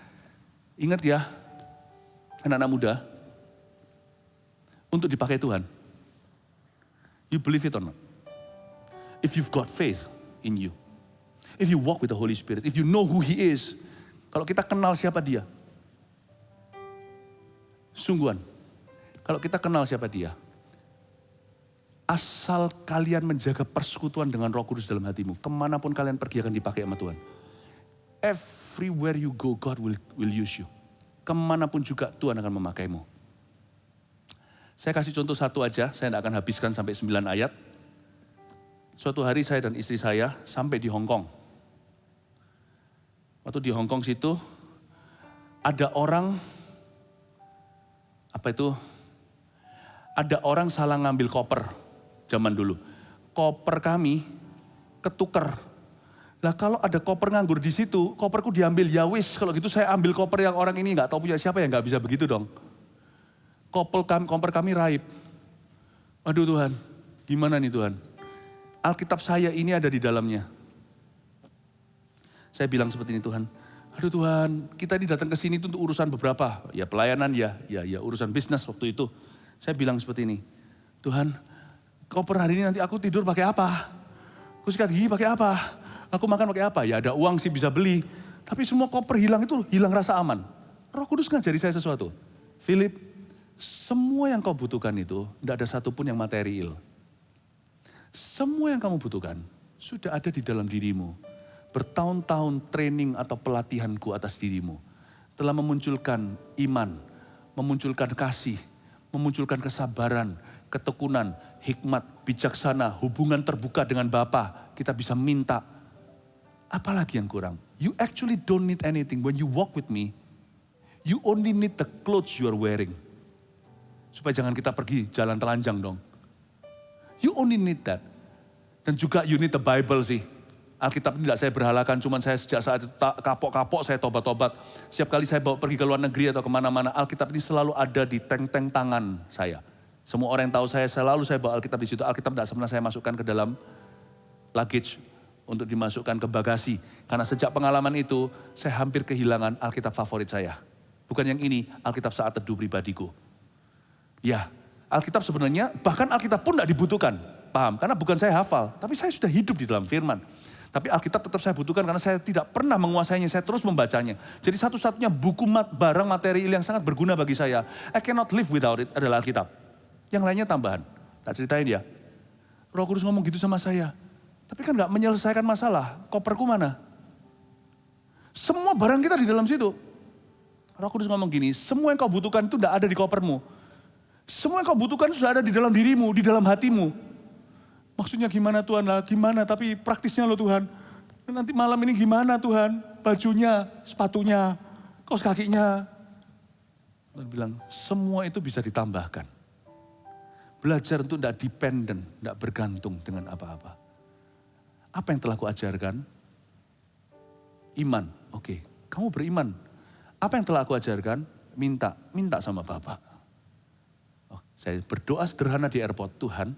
Ingat ya, anak-anak muda, untuk dipakai Tuhan. You believe it or not? If you've got faith in you. If you walk with the Holy Spirit. If you know who He is. Kalau kita kenal siapa Dia. Sungguhan. Kalau kita kenal siapa Dia. Asal kalian menjaga persekutuan dengan Roh Kudus dalam hatimu. Kemanapun kalian pergi akan dipakai sama Tuhan. Everywhere you go, God will use you. Kemanapun juga Tuhan akan memakaimu. Saya kasih contoh satu aja, saya tidak akan habiskan sampai 9 ayat. Suatu hari saya dan istri saya sampai di Hong Kong. Waktu di Hong Kong situ, ada orang, ada orang salah ngambil koper zaman dulu. Koper kami ketuker. Lah kalau ada koper nganggur di situ, koperku diambil, ya wis. Kalau gitu saya ambil koper yang orang ini nggak tahu punya siapa, ya nggak bisa begitu dong. Koper kami raib. Aduh Tuhan, gimana nih Tuhan? Alkitab saya ini ada di dalamnya. Saya bilang seperti ini, Tuhan. Aduh Tuhan, kita ini datang ke sini untuk urusan beberapa. Ya pelayanan ya urusan bisnis waktu itu. Saya bilang seperti ini, Tuhan, koper hari ini nanti aku tidur pakai apa? Aku sikat gigi pakai apa? Aku makan pakai apa? Ya ada uang sih bisa beli. Tapi semua koper hilang itu hilang rasa aman. Roh Kudus ngajari saya sesuatu. Philip, semua yang kau butuhkan itu tidak ada satupun yang material. Semua yang kamu butuhkan sudah ada di dalam dirimu. Bertahun-tahun training atau pelatihanku atas dirimu. Telah memunculkan iman, memunculkan kasih, memunculkan kesabaran, ketekunan, hikmat, bijaksana, hubungan terbuka dengan Bapa. Kita bisa minta. Apalagi yang kurang? You actually don't need anything. When you walk with me, you only need the clothes you are wearing. Supaya jangan kita pergi jalan telanjang dong. You only need that. Dan juga you need the Bible sih. Alkitab ini tidak saya berhalakan, cuman saya sejak saat itu kapok-kapok saya tobat-tobat. Setiap kali saya bawa pergi ke luar negeri atau kemana-mana, Alkitab ini selalu ada di teng-teng tangan saya. Semua orang yang tahu saya selalu saya bawa Alkitab di situ. Alkitab tidak pernah saya masukkan ke dalam luggage untuk dimasukkan ke bagasi. Karena sejak pengalaman itu, saya hampir kehilangan Alkitab favorit saya. Bukan yang ini, Alkitab saat teduh pribadiku. Ya, Alkitab sebenarnya, bahkan Alkitab pun tidak dibutuhkan. Paham? Karena bukan saya hafal, tapi saya sudah hidup di dalam firman. Tapi Alkitab tetap saya butuhkan karena saya tidak pernah menguasainya, saya terus membacanya. Jadi satu-satunya buku barang material yang sangat berguna bagi saya, I cannot live without it, adalah Alkitab. Yang lainnya tambahan. Tak ceritain dia. Roh Kudus ngomong gitu sama saya. Tapi kan gak menyelesaikan masalah, koperku mana? Semua barang kita di dalam situ. Roh Kudus ngomong gini, semua yang kau butuhkan itu tidak ada di kopermu. Semua yang kau butuhkan sudah ada di dalam dirimu, di dalam hatimu. Maksudnya gimana Tuhan lah, gimana tapi praktisnya loh Tuhan. Nanti malam ini gimana Tuhan, bajunya, sepatunya, kaos kakinya. Tuhan bilang semua itu bisa ditambahkan. Belajar untuk tidak dependent, tidak bergantung dengan apa-apa. Apa yang telah kuajarkan? Iman, oke. Kamu beriman. Apa yang telah aku ajarkan? Minta sama Bapak. Saya berdoa sederhana di airport, Tuhan,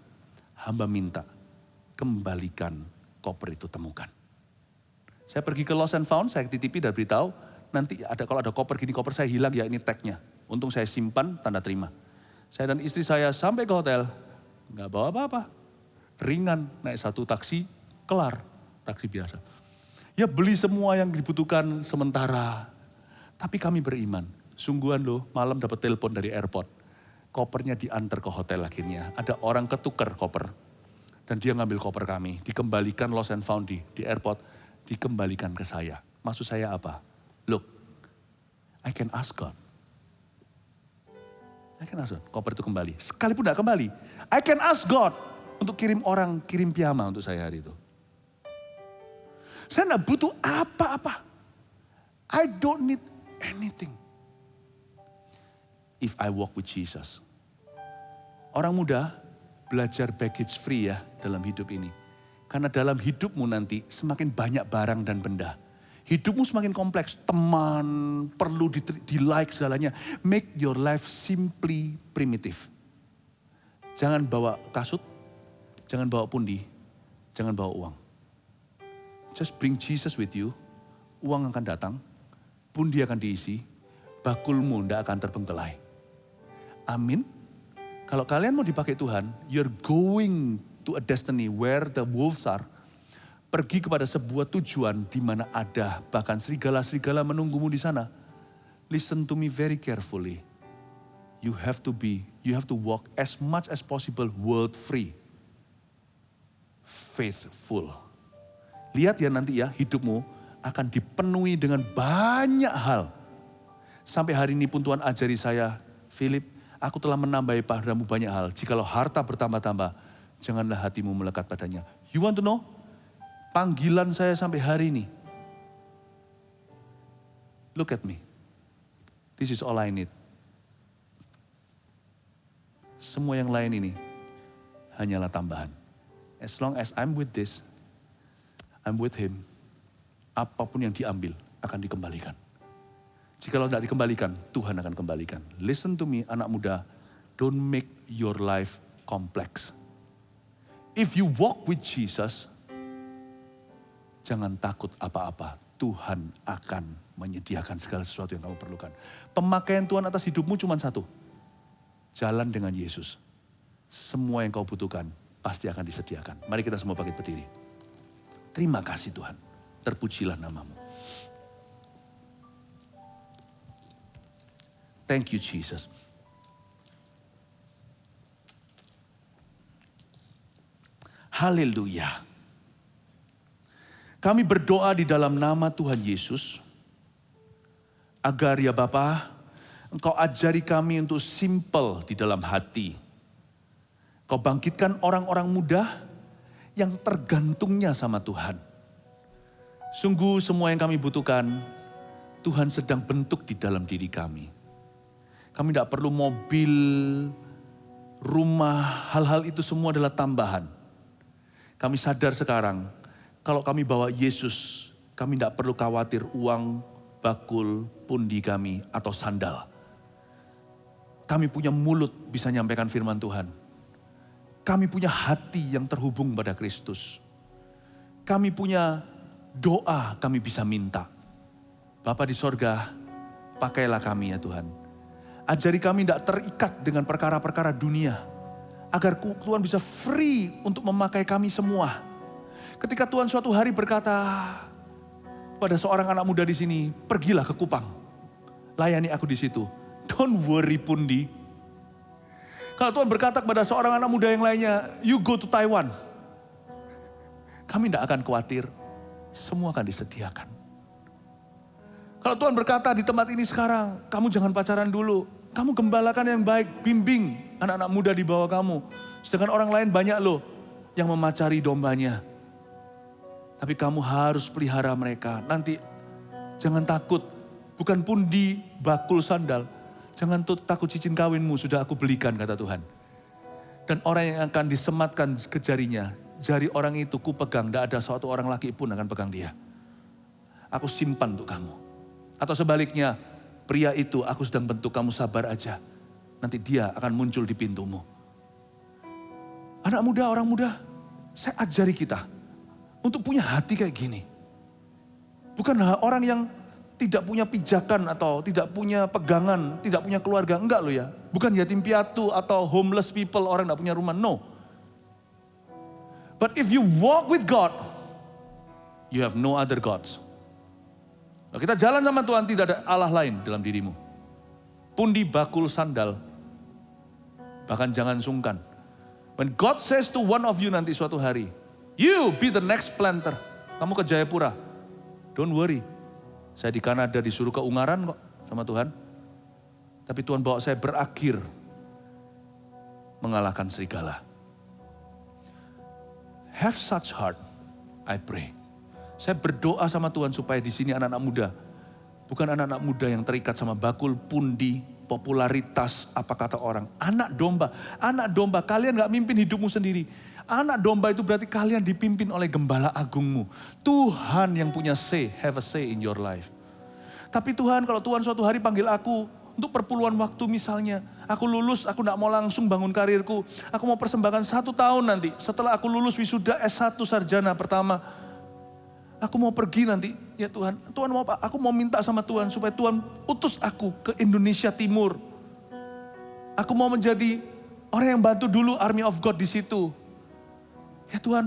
hamba minta, kembalikan koper itu temukan. Saya pergi ke Lost and Found, saya titipi dan beritahu, nanti kalau ada koper gini, koper saya hilang, ya ini tagnya. Untung saya simpan, tanda terima. Saya dan istri saya sampai ke hotel, nggak bawa apa-apa. Ringan, naik satu taksi, kelar, taksi biasa. Ya beli semua yang dibutuhkan sementara. Tapi kami beriman, sungguhan loh, malam dapat telepon dari airport. Kopernya diantar ke hotel akhirnya. Ada orang ketukar koper. Dan dia ngambil koper kami. Dikembalikan Lost and Found di airport. Dikembalikan ke saya. Maksud saya apa? Look, I can ask God. I can ask God. Koper itu kembali. Sekalipun tidak kembali. I can ask God. Untuk kirim orang, kirim piyama untuk saya hari itu. Saya tidak butuh apa-apa. I don't need anything. If I walk with Jesus. Orang muda, belajar baggage free ya dalam hidup ini. Karena dalam hidupmu nanti semakin banyak barang dan benda. Hidupmu semakin kompleks, teman, perlu di-like segalanya. Make your life simply primitive. Jangan bawa kasut, jangan bawa pundi, jangan bawa uang. Just bring Jesus with you, uang akan datang, pundi akan diisi, bakulmu tidak akan terbengkelai. Amin. Kalau kalian mau dipakai Tuhan, you're going to a destiny where the wolves are. Pergi kepada sebuah tujuan di mana ada bahkan serigala-serigala menunggumu di sana. Listen to me very carefully. You have to walk as much as possible world free. Faithful. Lihat ya nanti ya, hidupmu akan dipenuhi dengan banyak hal. Sampai hari ini pun Tuhan ajari saya, Philip, aku telah menambahi padamu banyak hal. Jikalau harta bertambah-tambah, janganlah hatimu melekat padanya. You want to know? Panggilan saya sampai hari ini. Look at me. This is all I need. Semua yang lain ini hanyalah tambahan. As long as I'm with this, I'm with him. Apapun yang diambil akan dikembalikan. Jikalau tidak dikembalikan, Tuhan akan kembalikan. Listen to me anak muda, don't make your life complex. If you walk with Jesus, jangan takut apa-apa. Tuhan akan menyediakan segala sesuatu yang kamu perlukan. Pemakaian Tuhan atas hidupmu cuma satu. Jalan dengan Yesus. Semua yang kau butuhkan pasti akan disediakan. Mari kita semua bangkit berdiri. Terima kasih Tuhan. Terpujilah namamu. Thank you Jesus. Haleluya. Kami berdoa di dalam nama Tuhan Yesus, agar ya Bapa, Engkau ajari kami untuk simple di dalam hati. Kau bangkitkan orang-orang muda yang tergantungnya sama Tuhan. Sungguh semua yang kami butuhkan, Tuhan sedang bentuk di dalam diri kami. Kami tidak perlu mobil, rumah, hal-hal itu semua adalah tambahan. Kami sadar sekarang, kalau kami bawa Yesus, kami tidak perlu khawatir uang, bakul, pundi kami, atau sandal. Kami punya mulut bisa nyampaikan firman Tuhan. Kami punya hati yang terhubung pada Kristus. Kami punya doa, kami bisa minta. Bapa di sorga, pakailah kami ya Tuhan. Ajari kami tidak terikat dengan perkara-perkara dunia. Agar Tuhan bisa free untuk memakai kami semua. Ketika Tuhan suatu hari berkata pada seorang anak muda di sini, pergilah ke Kupang, layani aku di situ. Don't worry pundi. Kalau Tuhan berkata kepada seorang anak muda yang lainnya, you go to Taiwan, kami tidak akan khawatir, semua akan disediakan. Kalau Tuhan berkata di tempat ini sekarang, kamu jangan pacaran dulu, kamu gembalakan yang baik, bimbing anak-anak muda di bawah kamu. Sedangkan orang lain banyak loh yang memacari dombanya. Tapi kamu harus pelihara mereka. Nanti jangan takut. Bukan pundi, bakul, sandal. Jangan takut cincin kawinmu sudah aku belikan kata Tuhan. Dan orang yang akan disematkan ke jarinya. Jari orang itu ku pegang. Tidak ada suatu orang laki pun akan pegang dia. Aku simpan untuk kamu. Atau sebaliknya. Pria itu aku sedang bentuk kamu sabar aja. Nanti dia akan muncul di pintumu. Anak muda, orang muda. Saya ajari kita. Untuk punya hati kayak gini. Bukan orang yang tidak punya pijakan atau tidak punya pegangan, tidak punya keluarga. Enggak loh ya. Bukan yatim piatu atau homeless people, orang tidak punya rumah. No. But if you walk with God, you have no other gods. Kalau kita jalan sama Tuhan, tidak ada Allah lain dalam dirimu. Pundi, bakul, sandal. Bahkan jangan sungkan. When God says to one of you nanti suatu hari, you be the next planter. Kamu ke Jayapura. Don't worry. Saya di Kanada disuruh ke Ungaran kok sama Tuhan. Tapi Tuhan bawa saya berakhir mengalahkan serigala. Have such heart, I pray. Saya berdoa sama Tuhan supaya di sini anak-anak muda. Bukan anak-anak muda yang terikat sama bakul, pundi, popularitas, apa kata orang. Anak domba, kalian gak mimpin hidupmu sendiri. Anak domba itu berarti kalian dipimpin oleh gembala agungmu. Tuhan yang punya say, have a say in your life. Tapi Tuhan, kalau Tuhan suatu hari panggil aku untuk perpuluhan waktu misalnya, aku lulus, aku gak mau langsung bangun karirku. Aku mau persembahkan 1 tahun nanti, setelah aku lulus wisuda S1 sarjana pertama. Aku mau pergi nanti, ya Tuhan. Tuhan mau apa? Aku mau minta sama Tuhan supaya Tuhan utus aku ke Indonesia Timur. Aku mau menjadi orang yang bantu dulu Army of God di situ. Ya Tuhan,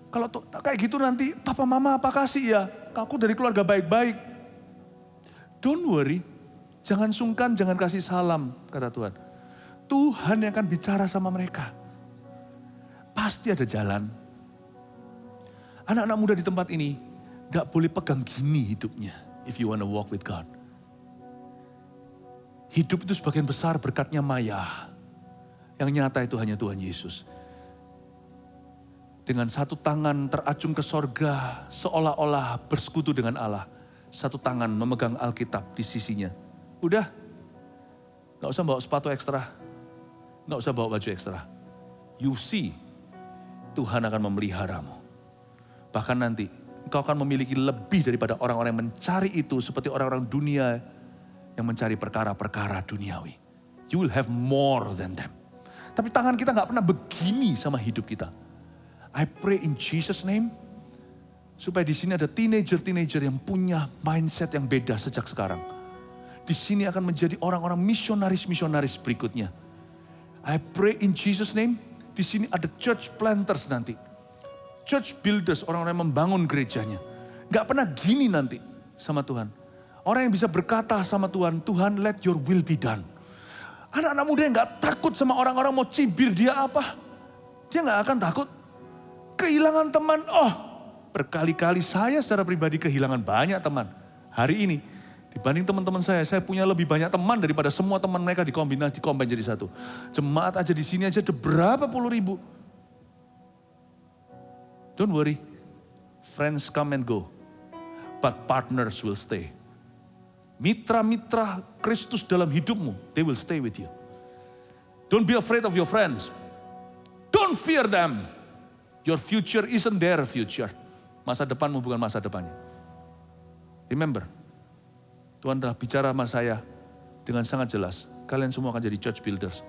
kalau kayak gitu nanti papa mama apa kasih ya? Aku dari keluarga baik-baik. Don't worry, jangan sungkan, jangan kasih salam, kata Tuhan. Tuhan yang akan bicara sama mereka. Pasti ada jalan. Anak-anak muda di tempat ini gak boleh pegang gini hidupnya. If you want to walk with God. Hidup itu sebagian besar berkatnya maya. Yang nyata itu hanya Tuhan Yesus. Dengan satu tangan teracung ke sorga, seolah-olah bersekutu dengan Allah. Satu tangan memegang Alkitab di sisinya. Udah, gak usah bawa sepatu ekstra. Gak usah bawa baju ekstra. You see, Tuhan akan memeliharamu. Bahkan nanti, engkau akan memiliki lebih daripada orang-orang yang mencari itu. Seperti orang-orang dunia yang mencari perkara-perkara duniawi. You will have more than them. Tapi tangan kita gak pernah begini sama hidup kita. I pray in Jesus name, supaya di sini ada teenager-teenager yang punya mindset yang beda sejak sekarang. Di sini akan menjadi orang-orang misionaris-misionaris berikutnya. I pray in Jesus name, di sini ada church planters nanti. Church builders, orang-orang yang membangun gerejanya. Gak pernah gini nanti sama Tuhan. Orang yang bisa berkata sama Tuhan, Tuhan let your will be done. Anak-anak muda yang gak takut sama orang-orang mau cibir dia apa. Dia gak akan takut. Kehilangan teman, berkali-kali saya secara pribadi kehilangan banyak teman. Hari ini, dibanding teman-teman saya punya lebih banyak teman daripada semua teman mereka dikombinasi, dikombin jadi satu. Jemaat aja di sini aja ada berapa puluh ribu. Don't worry, friends come and go, but partners will stay. Mitra-mitra Kristus dalam hidupmu, they will stay with you. Don't be afraid of your friends. Don't fear them. Your future isn't their future. Masa depanmu bukan masa depannya. Remember, Tuhan telah bicara sama saya dengan sangat jelas. Kalian semua akan jadi church builders.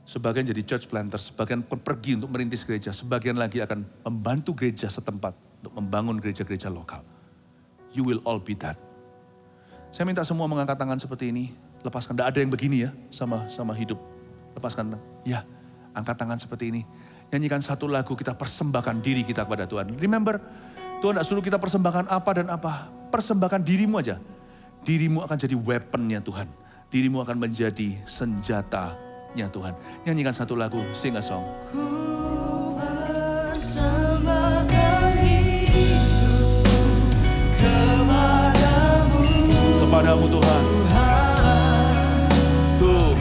Sebagian jadi church planters, sebagian pergi untuk merintis gereja, sebagian lagi akan membantu gereja setempat untuk membangun gereja-gereja lokal. You will all be that. Saya minta semua mengangkat tangan seperti ini, lepaskan. Tidak ada yang begini ya sama hidup. Lepaskan. Ya, angkat tangan seperti ini. Nyanyikan satu lagu, kita persembahkan diri kita kepada Tuhan. Remember, Tuhan tidak suruh kita persembahkan apa dan apa. Persembahkan dirimu aja. Dirimu akan jadi weaponnya Tuhan. Dirimu akan menjadi senjatanya Tuhan. Nyanyikan satu lagu, sing a song. Ku persembahkan hidupku Kepadamu Tuhan. Tuh.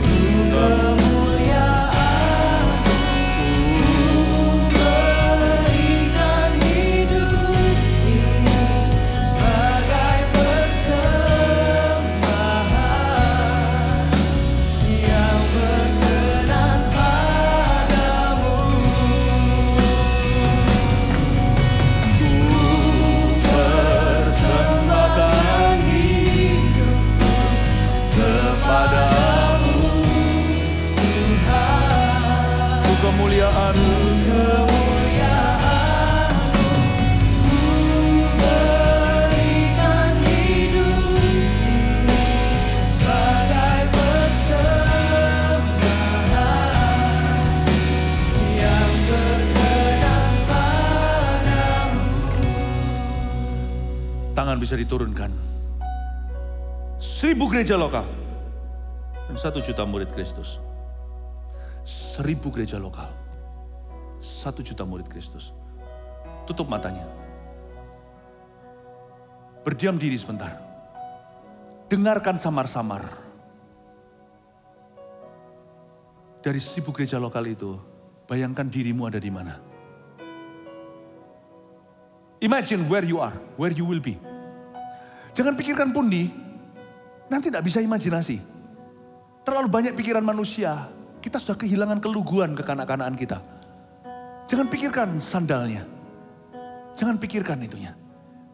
Kemuliaan, berikan hidup ini sebagai persembahan yang berkenan padamu. tangan bisa diturunkan. 1000 gereja lokal dan 1 juta murid Kristus. 1000 gereja lokal, 1 juta murid Kristus. Tutup matanya. Berdiam diri sebentar. Dengarkan samar-samar. Dari 1000 gereja lokal itu, bayangkan dirimu ada di mana. Imagine where you are, where you will be. Jangan pikirkan pundi, Nanti tidak bisa imajinasi. Terlalu banyak pikiran manusia. Kita sudah kehilangan keluguan kekanak-kanakan kita. Jangan pikirkan sandalnya. Jangan pikirkan itunya.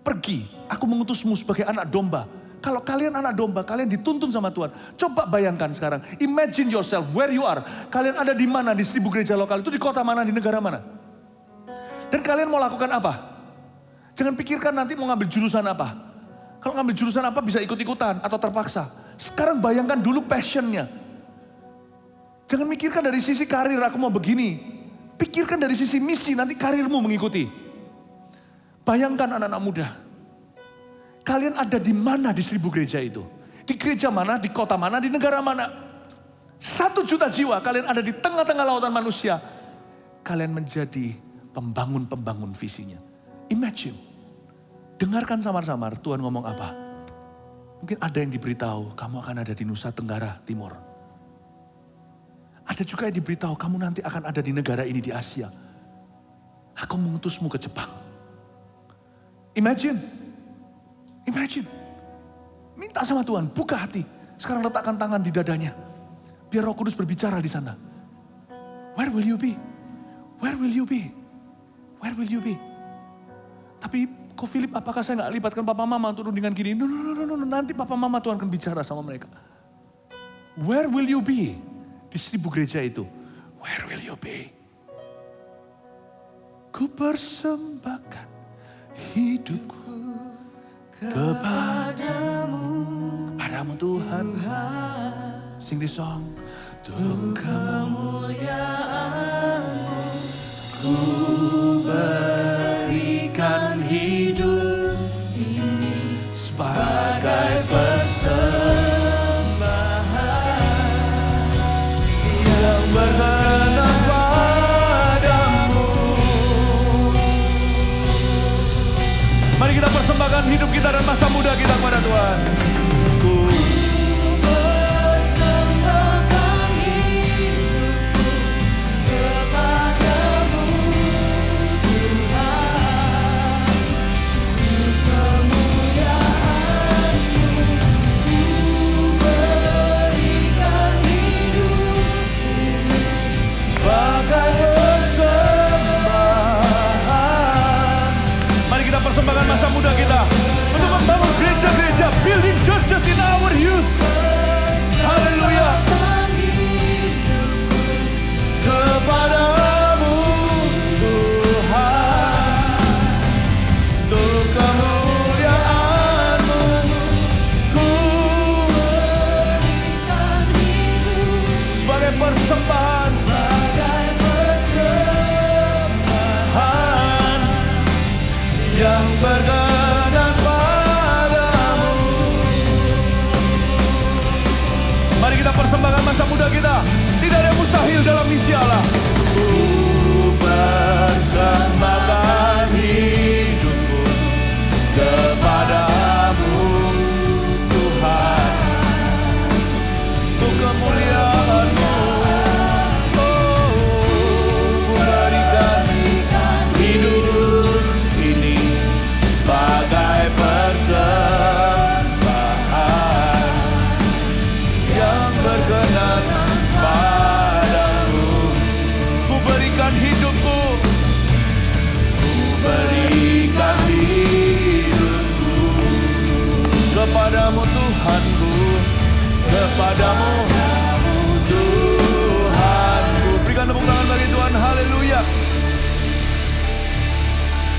Pergi, aku mengutusmu sebagai anak domba. Kalau kalian anak domba, kalian dituntun sama Tuhan. Coba bayangkan sekarang, imagine yourself where you are. Kalian ada di mana di 1000 gereja lokal itu, di kota mana, di negara mana. Dan kalian mau lakukan apa? Jangan pikirkan nanti mau ngambil jurusan apa. Kalau ngambil jurusan apa bisa ikut-ikutan atau terpaksa. Sekarang bayangkan dulu passionnya. Jangan mikirkan dari sisi karir aku mau begini. Pikirkan dari sisi misi, nanti karirmu mengikuti. Bayangkan anak-anak muda. Kalian ada di mana di 1000 gereja itu? Di gereja mana, di kota mana, di negara mana? 1 juta jiwa kalian ada di tengah-tengah lautan manusia. Kalian menjadi pembangun-pembangun visinya. Imagine. Dengarkan samar-samar Tuhan ngomong apa. Mungkin ada yang diberitahu, kamu akan ada di Nusa Tenggara Timur. Ada juga yang diberitahu, kamu nanti akan ada di negara ini di Asia. Aku mengutusmu ke Jepang. Imagine. Minta sama Tuhan, buka hati. Sekarang letakkan tangan di dadanya. Biar Roh Kudus berbicara di sana. Where will you be? Where will you be? Where will you be? Tapi kok Philip, apakah saya gak libatkan papa mama turun dengan gini? No, nanti papa mama Tuhan akan bicara sama mereka. Where will you be? Di 1000 gereja itu. Where will you be? Ku persembahkan hidupku kepadamu. Kepadamu Tuhan. Sing this song. Untuk kemuliaan-Mu. Ku berikan hidup ini sebagai persembahan yang berkenan padamu. Mari kita persembahkan hidup kita dan masa muda kita kepada Tuhan. Ku persembahkan hidupku kepadamu Tuhan. Untuk kemuliaan-Mu ku berikan hidup ini sebagai persembahan. Mari kita persembahkan masa muda kita untuk membangun gereja-gereja, building churches in our youth. Haleluya. Kepadamu Tuhan, untuk kemuliaan-Mu ku berikan hidup sebagai persembahan, yang berkenan padamu. Mari kita persembahkan masa muda kita. Tidak ada yang mustahil dalam misi Allah. Ku persembahkan hidupku kepadamu Tuhan. Untuk kemuliaan-Mu. Oh, ku berikan hidup ini sebagai persembahan yang berkenan padamu. Ku berikan hidupku, kepadamu Tuhanku, kepadamu Tuhanku. Berikan tepuk tangan bagi Tuhan, haleluya.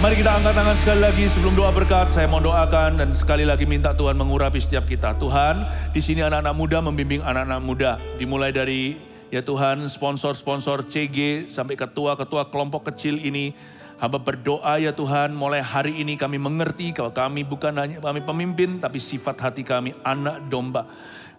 Mari kita angkat tangan sekali lagi sebelum doa berkat. Saya mau doakan dan sekali lagi minta Tuhan mengurapi setiap kita. Tuhan, di sini anak-anak muda membimbing anak-anak muda. Dimulai dari ya Tuhan, sponsor-sponsor CG sampai ketua-ketua kelompok kecil ini. Hamba berdoa ya Tuhan, mulai hari ini kami mengerti kalau kami bukan hanya kami pemimpin, tapi sifat hati kami anak domba.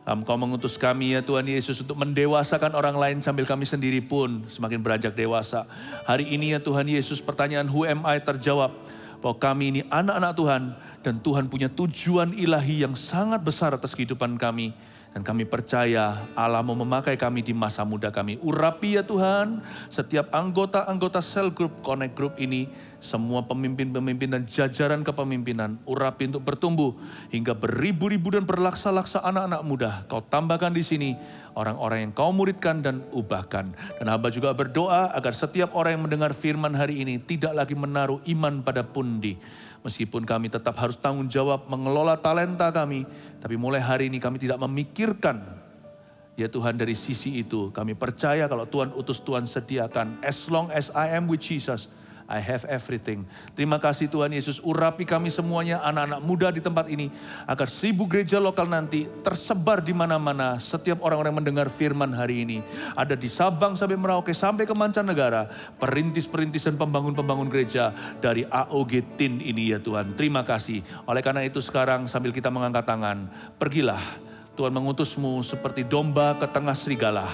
Engkau mengutus kami ya Tuhan Yesus untuk mendewasakan orang lain sambil kami sendiri pun semakin beranjak dewasa. Hari ini ya Tuhan Yesus, pertanyaan who am I terjawab. Bahwa kami ini anak-anak Tuhan dan Tuhan punya tujuan ilahi yang sangat besar atas kehidupan kami. Dan kami percaya Allah mau memakai kami di masa muda kami. Urapi ya Tuhan, setiap anggota-anggota sel group, Connect Group ini, semua pemimpin-pemimpin dan jajaran kepemimpinan, urapi untuk bertumbuh hingga beribu-ribu dan berlaksa-laksa anak-anak muda. Kau tambahkan di sini orang-orang yang kau muridkan dan ubahkan. Dan hamba juga berdoa agar setiap orang yang mendengar firman hari ini tidak lagi menaruh iman pada pundi. Meskipun kami tetap harus tanggung jawab mengelola talenta kami, tapi mulai hari ini kami tidak memikirkan, ya Tuhan, dari sisi itu. Kami percaya kalau Tuhan utus, Tuhan sediakan. As long as I am with Jesus, I have everything. Terima kasih Tuhan Yesus, urapi kami semuanya, anak-anak muda di tempat ini, agar 1000 gereja lokal nanti tersebar di mana-mana. Setiap orang-orang yang mendengar firman hari ini, ada di Sabang sampai Merauke, sampai ke mancanegara, perintis-perintis dan pembangun-pembangun gereja dari AOG TIN ini ya Tuhan. Terima kasih. Oleh karena itu sekarang sambil kita mengangkat tangan, pergilah. Tuhan mengutusmu seperti domba ke tengah serigala.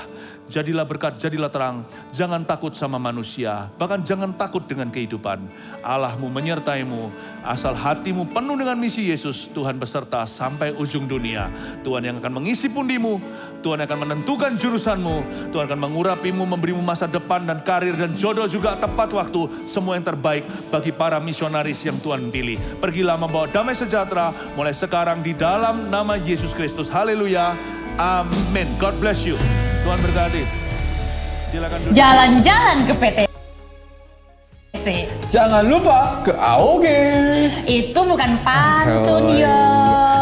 Jadilah berkat, jadilah terang. Jangan takut sama manusia. Bahkan jangan takut dengan kehidupan. Allahmu menyertaimu. Asal hatimu penuh dengan misi Yesus. Tuhan beserta sampai ujung dunia. Tuhan yang akan mengisi pundimu. Tuhan akan menentukan jurusanmu. Tuhan akan mengurapimu, memberimu masa depan dan karir dan jodoh juga tepat waktu. Semua yang terbaik bagi para misionaris yang Tuhan pilih. Pergilah membawa damai sejahtera mulai sekarang di dalam nama Yesus Kristus. Haleluya. Amin. God bless you. Tuhan berkati. Silakan duduk. Jalan-jalan ke PTC. Jangan lupa ke AOG. Itu bukan pantun Oh, ya.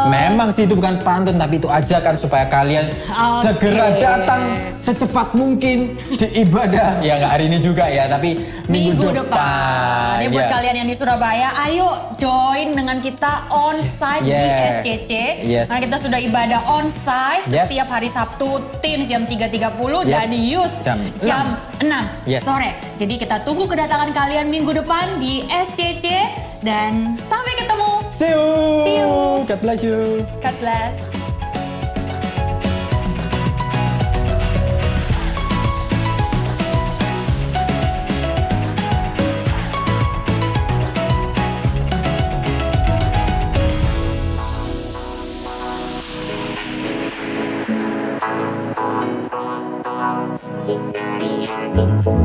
Memang sih itu bukan pantun, tapi itu ajakan supaya kalian Oke. segera datang secepat mungkin di ibadah. Ya nggak hari ini juga ya, tapi minggu depan. Ini buat Ya. kalian yang di Surabaya, ayo join dengan kita onsite di Yeah. SCC. Yes. Karena kita sudah ibadah onsite Yes. setiap hari Sabtu Teens jam 3.30 Yes. dan Youth Jam jam 6 Yes. sore. Jadi kita tunggu kedatangan kalian minggu depan di SCC dan sampai ketemu. See you. See you. God bless you. God bless. Sinari hatiku